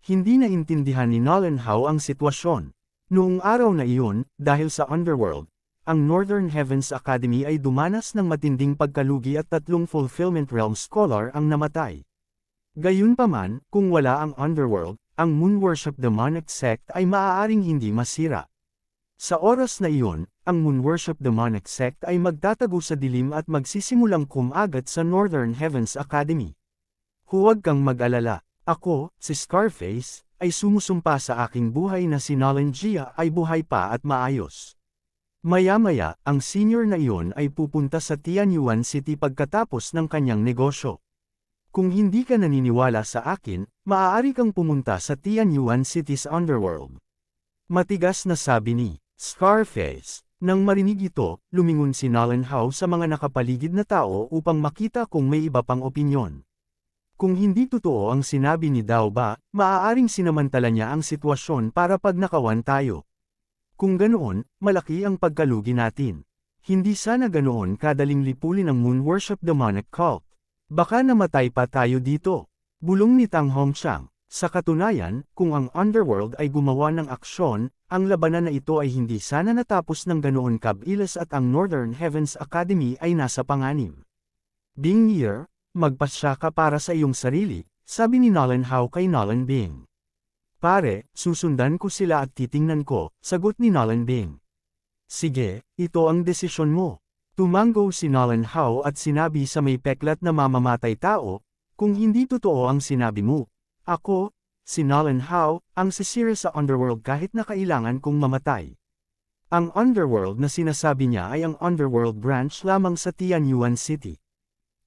Hindi naintindihan ni Nolan Hao ang sitwasyon. Noong araw na iyon, dahil sa underworld, ang Northern Heavens Academy ay dumanas ng matinding pagkalugi at 3 Fulfillment Realm Scholar ang namatay. Gayunpaman, kung wala ang underworld, ang Moon Worship Demonic Sect ay maaaring hindi masira. Sa oras na iyon, ang Moon Worship Demonic Sect ay magtatago sa dilim at magsisimulang kumagat sa Northern Heavens Academy. Huwag kang mag-alala. Ako, si Scarface, ay sumusumpa sa aking buhay na si Nolan Jia ay buhay pa at maayos. Maya-maya, ang senior na iyon ay pupunta sa Tianyuan City pagkatapos ng kanyang negosyo. Kung hindi ka naniniwala sa akin, maaari kang pumunta sa Tianyuan City's underworld. Matigas na sabi ni Scarface. Nang marinig ito, lumingon si Nolan Hao sa mga nakapaligid na tao upang makita kung may iba pang opinyon. Kung hindi totoo ang sinabi ni Dao Ba, maaaring sinamantala niya ang sitwasyon para pagnakawan tayo. Kung ganoon, malaki ang pagkalugi natin. Hindi sana ganoon kadaling lipulin ang Moon Worship Demonic Cult. Baka namatay pa tayo dito. Bulong ni Tang Hongqiang. Sa katunayan, kung ang Underworld ay gumawa ng aksyon, ang labanan na ito ay hindi sana natapos ng ganoon kabilis at ang Northern Heavens Academy ay nasa panganib. Bing Ye, magpasya ka para sa iyong sarili, sabi ni Nolan Hao kay Nolan Bing. Pare, susundan ko sila at titingnan ko, sagot ni Nolan Bing. Sige, ito ang desisyon mo. Tumango si Nolan Hao at sinabi sa may peklat na mamamatay tao, kung hindi totoo ang sinabi mo. Ako, si Nolan Hao, ang sisira sa Underworld kahit na kailangan kong mamatay. Ang Underworld na sinasabi niya ay ang Underworld branch lamang sa Tianyuan City.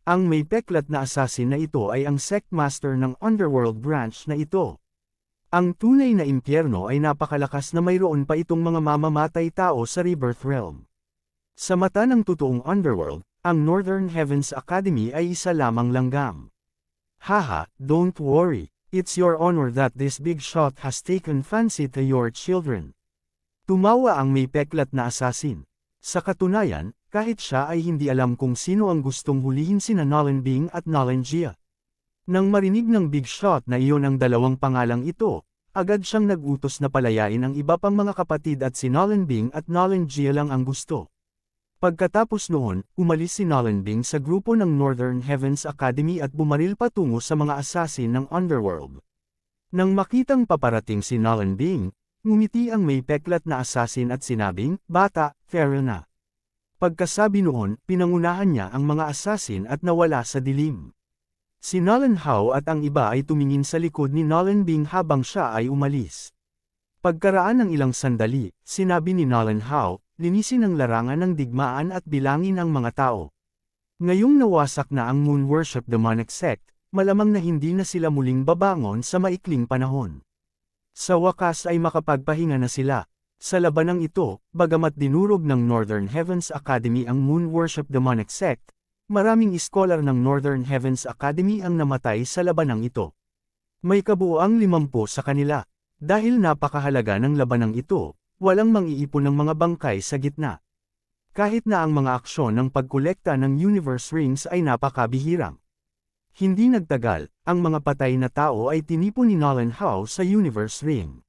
Ang may peklat na assassin na ito ay ang sect master ng Underworld branch na ito. Ang tunay na impyerno ay napakalakas na mayroon pa itong mga mamamatay tao sa Rebirth Realm. Sa mata ng totoong Underworld, ang Northern Heavens Academy ay isa lamang langgam. Haha, don't worry. It's your honor that this big shot has taken fancy to your children. Tumawa ang may peklat na assassin. Sa katunayan, kahit siya ay hindi alam kung sino ang gustong hulihin sina Nolan Bing at Nolan Jia. Nang marinig ng big shot na iyon ang dalawang pangalang ito, agad siyang nag-utos na palayain ang iba pang mga kapatid at si Nolan Bing at Nolan Jia lang ang gusto. Pagkatapos noon, umalis si Nolan Bing sa grupo ng Northern Heavens Academy at bumaril patungo sa mga assassin ng Underworld. Nang makitang paparating si Nolan Bing, ngumiti ang may peklat na assassin at sinabing, "Bata, fair na." Pagkasabi noon, pinangunahan niya ang mga assassin at nawala sa dilim. Si Nolan Hao at ang iba ay tumingin sa likod ni Nolan Bing habang siya ay umalis. Pagkaraan ng ilang sandali, sinabi ni Nolan Hao, "Linisin ang larangan ng digmaan at bilangin ang mga tao." Ngayong nawasak na ang Moon Worship Demonic Sect, malamang na hindi na sila muling babangon sa maikling panahon. Sa wakas ay makapagpahinga na sila. Sa labanang ito, bagamat dinurog ng Northern Heavens Academy ang Moon Worship Demonic Sect, maraming iskolar ng Northern Heavens Academy ang namatay sa labanang ito. May kabuuang 50 sa kanila. Dahil napakahalaga ng labanang ito, walang mang-iipon ng mga bangkay sa gitna. Kahit na ang mga aksyon ng pagkolekta ng Universe Rings ay napakabihirang. Hindi nagtagal, ang mga patay na tao ay tinipon ni Nolan Hao sa Universe Ring.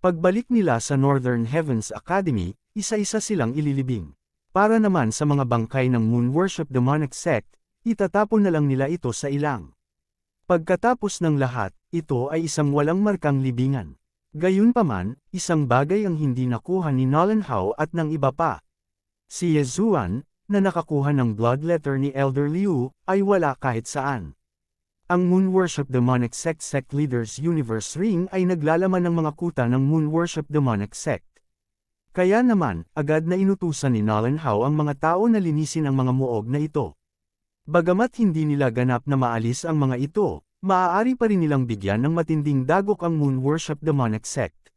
Pagbalik nila sa Northern Heavens Academy, isa-isa silang ililibing. Para naman sa mga bangkay ng Moon Worship Demonic Sect, itatapon na lang nila ito sa ilang. Pagkatapos ng lahat, ito ay isang walang markang libingan. Gayunpaman, isang bagay ang hindi nakuha ni Nolan Hao at ng iba pa. Si Ye Zuan, na nakakuha ng blood letter ni Elder Liu, ay wala kahit saan. Ang Moon Worship Demonic Sect Leaders Universe Ring ay naglalaman ng mga kuta ng Moon Worship Demonic Sect. Kaya naman, agad na inutusan ni Nolan Hao ang mga tao na linisin ang mga muog na ito. Bagamat hindi nila ganap na maalis ang mga ito, maaari pa rin nilang bigyan ng matinding dagok ang Moon Worship Demonic Sect.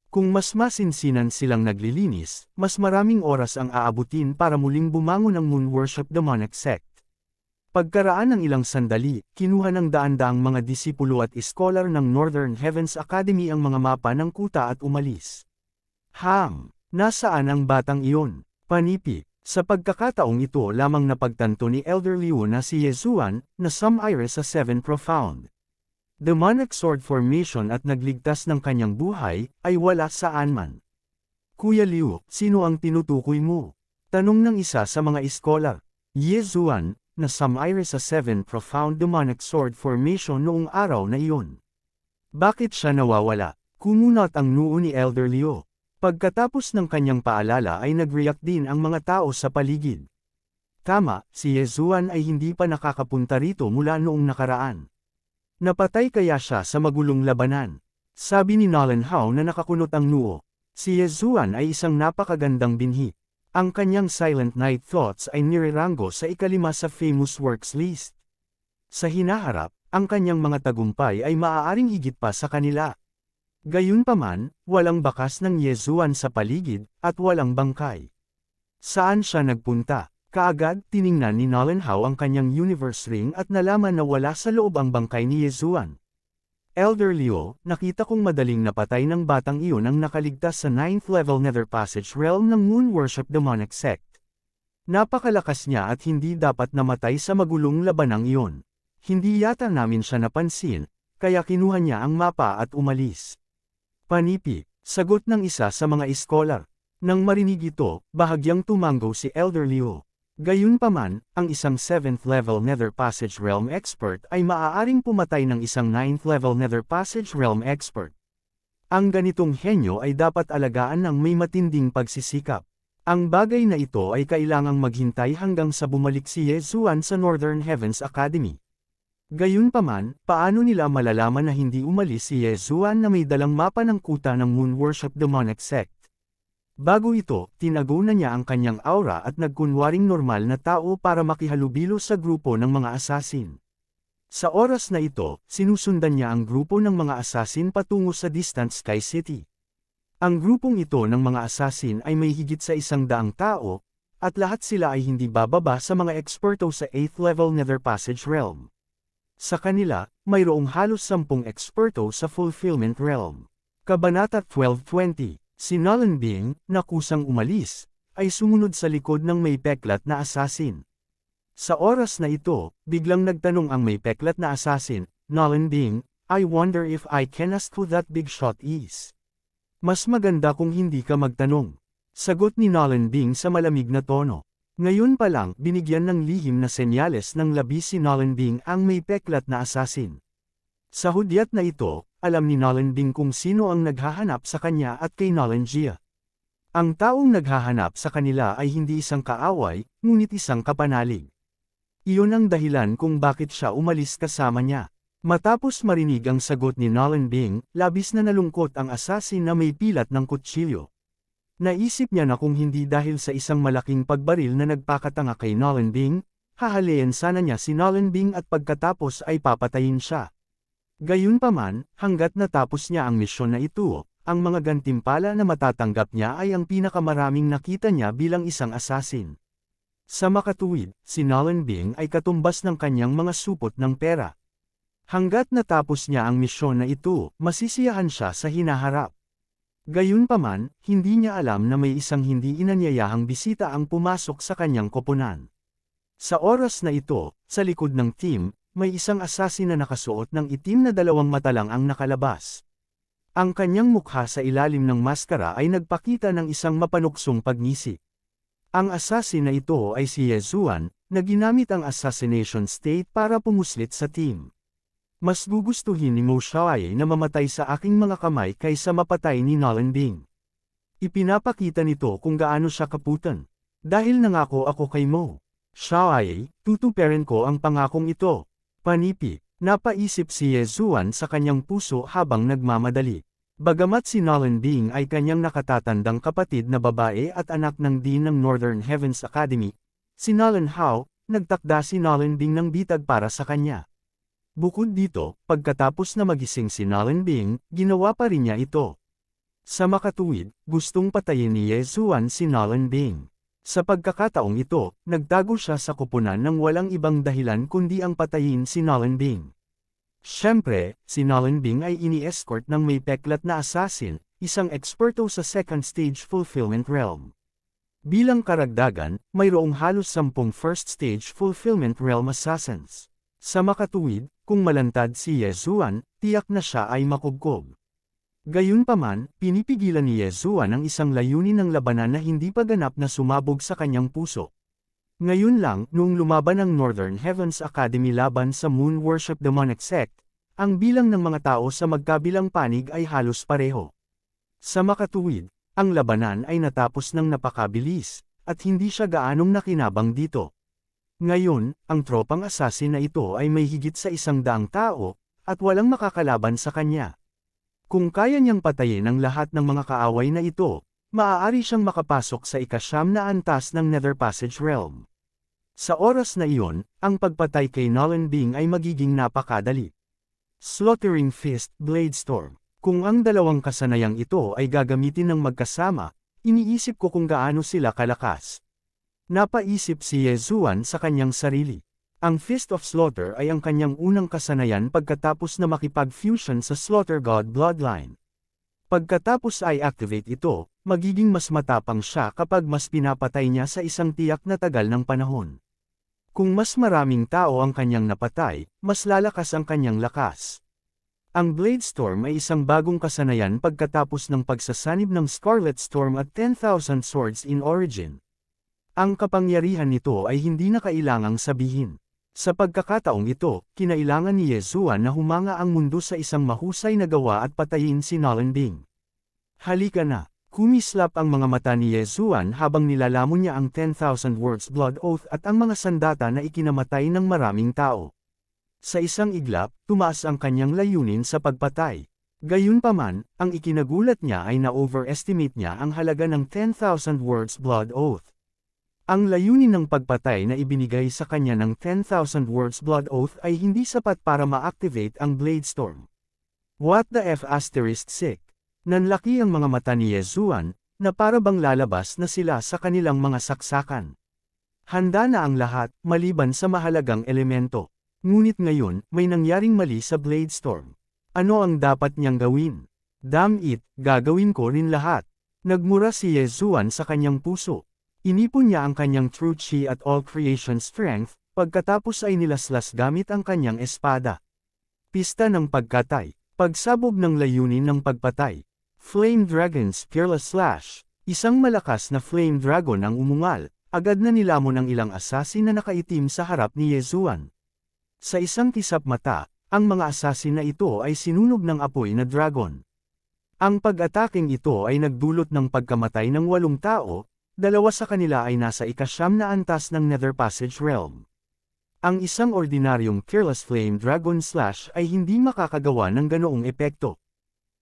Kung mas masinsinan silang naglilinis, mas maraming oras ang aabutin para muling bumangon ang Moon Worship Demonic Sect. Pagkaraan ng ilang sandali, kinuha ng daan-daang mga disipulo at iskolar ng Northern Heavens Academy ang mga mapa ng kuta at umalis. Nasaan ang batang iyon? Panipi. Sa pagkakataong ito lamang napagtanto ni Elder Liu na si Ye Zuan, na sumire sa 7 Profound Demonic Sword Formation at nagligtas ng kanyang buhay, ay wala saan man. Kuya Liu, sino ang tinutukoy mo? Tanong ng isa sa mga iskolar. Ye Zuan, na sumire sa 7 Profound Demonic Sword Formation noong araw na iyon. Bakit siya nawawala? Kumunot ang noo ni Elder Liu. Pagkatapos ng kanyang paalala ay nag-react din ang mga tao sa paligid. Tama, si Ye Zuan ay hindi pa nakakapunta rito mula noong nakaraan. Napatay kaya siya sa magulong labanan? Sabi ni Nolan Hao na nakakunot ang noo. Si Ye Zuan ay isang napakagandang binhi. Ang kanyang Silent Night Thoughts ay nireranggo sa ika-5 sa Famous Works list. Sa hinaharap, ang kanyang mga tagumpay ay maaaring higit pa sa kanila. Gayunpaman, walang bakas ng Ye Zuan sa paligid, at walang bangkay. Saan siya nagpunta? Kaagad, tiningnan ni Nolan Hao ang kanyang Universe Ring at nalaman na wala sa loob ang bangkay ni Ye Zuan. Elder Liu, nakita kong madaling napatay ng batang iyon ang nakaligtas sa 9th level Nether Passage Realm ng Moon Worship Demonic Sect. Napakalakas niya at hindi dapat namatay sa magulong labanang iyon. Hindi yata namin siya napansin, kaya kinuha niya ang mapa at umalis. Panipi, sagot ng isa sa mga iskolar. Nang marinig ito, bahagyang tumango si Elder Liu. Gayunpaman, ang isang 7th level Nether Passage Realm expert ay maaaring pumatay ng isang 9th level Nether Passage Realm expert. Ang ganitong henyo ay dapat alagaan ng may matinding pagsisikap. Ang bagay na ito ay kailangang maghintay hanggang sa bumalik si Yezuan sa Northern Heavens Academy. Gayunpaman, paano nila malalaman na hindi umalis si Yezuan na may dalang mapa ng kuta ng Moon Worship Demonic Sect? Bago ito, tinago na niya ang kanyang aura at nagkunwaring normal na tao para makihalubilo sa grupo ng mga assassin. Sa oras na ito, sinusundan niya ang grupo ng mga assassin patungo sa Distant Sky City. Ang grupong ito ng mga assassin ay may higit sa 100 tao, at lahat sila ay hindi bababa sa mga eksperto sa 8th level Nether Passage Realm. Sa kanila, mayroong halos 10 eksperto sa Fulfillment Realm. Kabanata 12:20. Si Nolan Bing, na kusang umalis, ay sumunod sa likod ng may peklat na assassin. Sa oras na ito, biglang nagtanong ang may peklat na assassin, Nolan Bing, I wonder if I can ask who that big shot is. Mas maganda kung hindi ka magtanong. Sagot ni Nolan Bing sa malamig na tono. Ngayon pa lang, binigyan ng lihim na senyales ng labis si Nolan Bing ang may peklat na assassin. Sa hudyat na ito, alam ni Nolan Bing kung sino ang naghahanap sa kanya at kay Nolan Jia. Ang taong naghahanap sa kanila ay hindi isang kaaway, ngunit isang kapanalig. Iyon ang dahilan kung bakit siya umalis kasama niya. Matapos marinig ang sagot ni Nolan Bing, labis na nalungkot ang assassin na may pilat ng kutsilyo. Naisip niya na kung hindi dahil sa isang malaking pagbaril na nagpakatanga kay Nolan Bing, hahalayan sana niya si Nolan Bing at pagkatapos ay papatayin siya. Gayunpaman, hanggat natapos niya ang misyon na ito, ang mga gantimpala na matatanggap niya ay ang pinakamaraming nakita niya bilang isang assassin. Sa makatuwid, si Nolan Bing ay katumbas ng kanyang mga supot ng pera. Hanggat natapos niya ang misyon na ito, masisiyahan siya sa hinaharap. Gayunpaman, hindi niya alam na may isang hindi inanyayahang bisita ang pumasok sa kanyang koponan. Sa oras na ito, sa likod ng team, may isang assassin na nakasuot ng itim na 2 mata lang ang nakalabas. Ang kanyang mukha sa ilalim ng maskara ay nagpakita ng isang mapanuksong pagngisi. Ang assassin na ito ay si Yezuan, na ginamit ang assassination state para pumuslit sa team. Mas gugustuhin ni Mo Xiaoye na mamatay sa aking mga kamay kaysa mapatay ni Nolan Bing. Ipinapakita nito kung gaano siya kaputan. Dahil nangako ako kay Mo Xiaoye, tutuparin ko ang pangakong ito. Panipi, napaisip si Yezuan sa kanyang puso habang nagmamadali. Bagamat si Nolan Bing ay kanyang nakatatandang kapatid na babae at anak ng Dean ng Northern Heavens Academy, si Nolan Hao, nagtakda si Nolan Bing ng bitag para sa kanya. Bukod dito, pagkatapos na magising si Nolan Bing, ginawa pa rin niya ito. Sa makatuwid, gustong patayin ni Yezuan si Nolan Bing. Sa pagkakataong ito, nagtago siya sa koponan ng walang ibang dahilan kundi ang patayin si Nolan Bing. Siyempre, si Nolan Bing ay ini-escort ng may peklat na assassin, isang eksperto sa second stage fulfillment realm. Bilang karagdagan, mayroong halos 10 first stage fulfillment realm assassins. Sa makatuwid, kung malantad si Yezuan, tiyak na siya ay makubkob. Gayunpaman, pinipigilan ni Yezuan ang isang layunin ng labanan na hindi pa ganap na sumabog sa kanyang puso. Ngayon lang, noong lumaban ang Northern Heavens Academy laban sa Moon Worship Demonic Sect, ang bilang ng mga tao sa magkabilang panig ay halos pareho. Sa makatuwid, ang labanan ay natapos ng napakabilis, at hindi siya gaanong nakinabang dito. Ngayon, ang tropang assassin na ito ay may higit sa 100 tao, at walang makakalaban sa kanya. Kung kaya niyang patayin ang lahat ng mga kaaway na ito, maaari siyang makapasok sa ika-9 na antas ng Nether Passage Realm. Sa oras na iyon, ang pagpatay kay Nolan Bing ay magiging napakadali. Slaughtering Fist, Bladestorm. Kung ang dalawang kasanayang ito ay gagamitin ng magkasama, iniisip ko kung gaano sila kalakas. Napaisip si Yezuan sa kanyang sarili. Ang Fist of Slaughter ay ang kanyang unang kasanayan pagkatapos na makipag-fusion sa Slaughter God Bloodline. Pagkatapos ay activate ito, magiging mas matapang siya kapag mas pinapatay niya sa isang tiyak na tagal ng panahon. Kung mas maraming tao ang kanyang napatay, mas lalakas ang kanyang lakas. Ang Blade Storm ay isang bagong kasanayan pagkatapos ng pagsasanib ng Scarlet Storm at 10,000 Swords in Origin. Ang kapangyarihan nito ay hindi na kailangang sabihin. Sa pagkakataong ito, kinailangan ni Yezuan na humanga ang mundo sa isang mahusay na gawa at patayin si Nolan Bing. Halika na! Kumislap ang mga mata ni Yezuan habang nilalamon niya ang 10,000 Words Blood Oath at ang mga sandata na ikinamatay ng maraming tao. Sa isang iglap, tumaas ang kanyang layunin sa pagpatay. Gayunpaman, ang ikinagulat niya ay na-overestimate niya ang halaga ng 10,000 Words Blood Oath. Ang layunin ng pagpatay na ibinigay sa kanya ng 10,000 Words Blood Oath ay hindi sapat para ma-activate ang Blade Storm. What the F***? Nanlaki ang mga mata ni Yezuan, na para bang lalabas na sila sa kanilang mga saksakan. Handa na ang lahat, maliban sa mahalagang elemento. Ngunit ngayon, may nangyaring mali sa Blade Storm. Ano ang dapat niyang gawin? Damn it, gagawin ko rin lahat. Nagmura si Yezuan sa kanyang puso. Inipon niya ang kanyang True Chi at All Creation Strength, pagkatapos ay nilaslas gamit ang kanyang espada. Pista ng pagkatay. Pagsabog ng layunin ng pagpatay. Flame Dragon's Fearless Slash. Isang malakas na Flame Dragon ang umungal, agad na nilamon ang ilang assassin na nakaitim sa harap ni Yezuan. Sa isang kisap mata, ang mga assassin na ito ay sinunog ng apoy na dragon. Ang pag-ataking ito ay nagdulot ng pagkamatay ng 8 tao, 2 sa kanila ay nasa ika-9 na antas ng Nether Passage Realm. Ang isang ordinaryong Fearless Flame Dragon Slash ay hindi makakagawa ng ganoong epekto.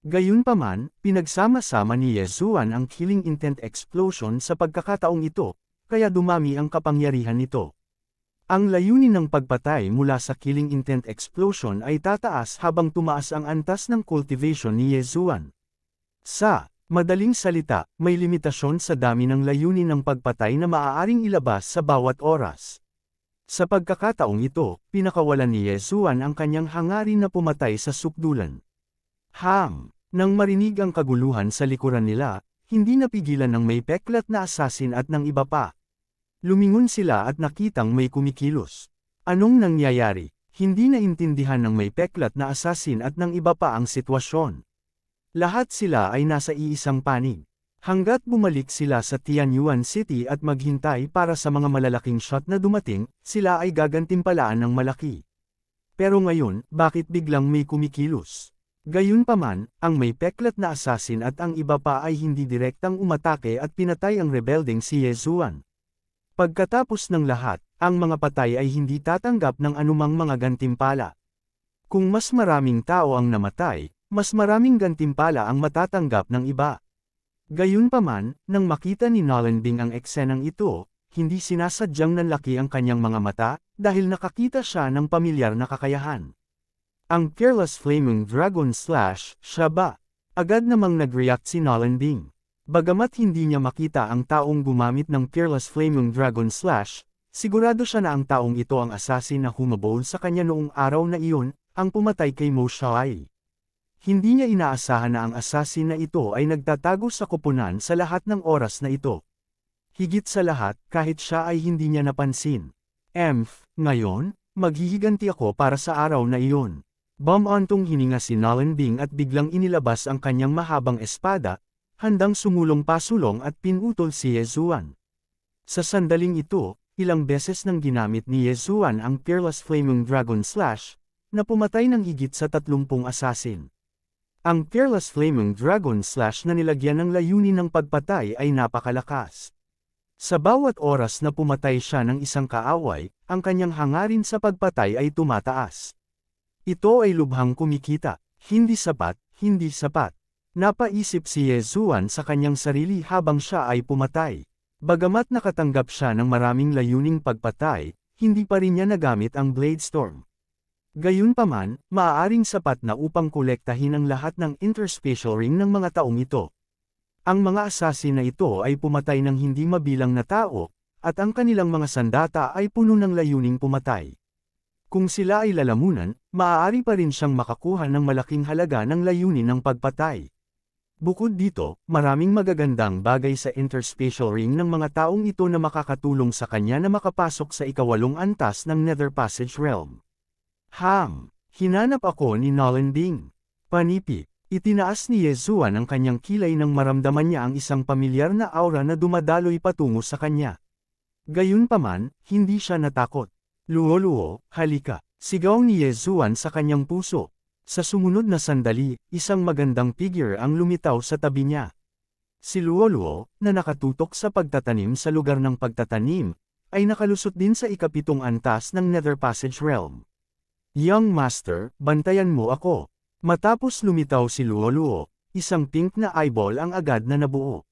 Gayunpaman, pinagsama-sama ni Yezuan ang Killing Intent Explosion sa pagkakataong ito, kaya dumami ang kapangyarihan nito. Ang layunin ng pagpatay mula sa Killing Intent Explosion ay tataas habang tumaas ang antas ng cultivation ni Yezuan. Sa madaling salita, may limitasyon sa dami ng layunin ng pagpatay na maaaring ilabas sa bawat oras. Sa pagkakataong ito, pinakawalan ni Yezuan ang kanyang hangarin na pumatay sa sukdulan. Nang marinig ang kaguluhan sa likuran nila, hindi napigilan ng may peklat na assassin at ng iba pa. Lumingon sila at nakitang may kumikilos. Anong nangyayari? Hindi naintindihan ng may peklat na assassin at ng iba pa ang sitwasyon. Lahat sila ay nasa iisang panig. Hanggat bumalik sila sa Tianyuan City at maghintay para sa mga malalaking shot na dumating, sila ay gagantimpalaan ng malaki. Pero ngayon, bakit biglang may kumikilos? Gayunpaman, ang may peklat na assassin at ang iba pa ay hindi direktang umatake at pinatay ang rebelding si Yezuan. Pagkatapos ng lahat, ang mga patay ay hindi tatanggap ng anumang mga gantimpala. Kung mas maraming tao ang namatay, mas maraming gantimpala ang matatanggap ng iba. Gayunpaman, nang makita ni Nolan Bing ang eksenang ito, hindi sinasadyang nanlaki ang kanyang mga mata, dahil nakakita siya ng pamilyar na kakayahan. Ang Fearless Flaming Dragon Slash, siya ba? Agad namang nag-react si Nolan Bing. Bagamat hindi niya makita ang taong gumamit ng Fearless Flaming Dragon Slash, sigurado siya na ang taong ito ang assassin na humabol sa kanya noong araw na iyon, ang pumatay kay Mo Xiaoai. Hindi niya inaasahan na ang assassin na ito ay nagtatago sa koponan sa lahat ng oras na ito. Higit sa lahat, kahit siya ay hindi niya napansin. Ngayon, maghihiganti ako para sa araw na iyon. Bumantong hininga si Nolan Bing at biglang inilabas ang kanyang mahabang espada, handang sumulong pasulong at pinutol si Yezuan. Sa sandaling ito, ilang beses nang ginamit ni Yezuan ang Fearless Flaming Dragon Slash, na pumatay ng higit sa 30 assassin. Ang Fearless Flaming Dragon Slash na nilagyan ng layunin ng pagpatay ay napakalakas. Sa bawat oras na pumatay siya ng isang kaaway, ang kanyang hangarin sa pagpatay ay tumataas. Ito ay lubhang kumikita, hindi sapat, hindi sapat. Napaisip si Yezuan sa kanyang sarili habang siya ay pumatay. Bagamat nakatanggap siya ng maraming layuning pagpatay, hindi pa rin niya nagamit ang Blade Storm. Gayunpaman, maaaring sapat na upang kolektahin ang lahat ng interspatial ring ng mga taong ito. Ang mga assassin na ito ay pumatay ng hindi mabilang na tao, at ang kanilang mga sandata ay puno ng layuning pumatay. Kung sila ay lalamunan, maaari pa rin siyang makakuha ng malaking halaga ng layunin ng pagpatay. Bukod dito, maraming magagandang bagay sa interspatial ring ng mga taong ito na makakatulong sa kanya na makapasok sa ikawalong antas ng Nether Passage Realm. Hinanap ako ni Nolan Ding. Panipi. Itinaas ni Yezuan ang kanyang kilay nang maramdaman niya ang isang pamilyar na aura na dumadaloy patungo sa kanya. Gayunpaman, hindi siya natakot. Luo-luo, halika. Sigaw ni Yezuan sa kanyang puso. Sa sumunod na sandali, isang magandang figure ang lumitaw sa tabi niya. Si Luo-luo, na nakatutok sa pagtatanim sa lugar ng pagtatanim, ay nakalusot din sa ikapitong antas ng Nether Passage Realm. Young Master, bantayan mo ako. Matapos lumitaw si Luo-luo, isang pink na eyeball ang agad na nabuo.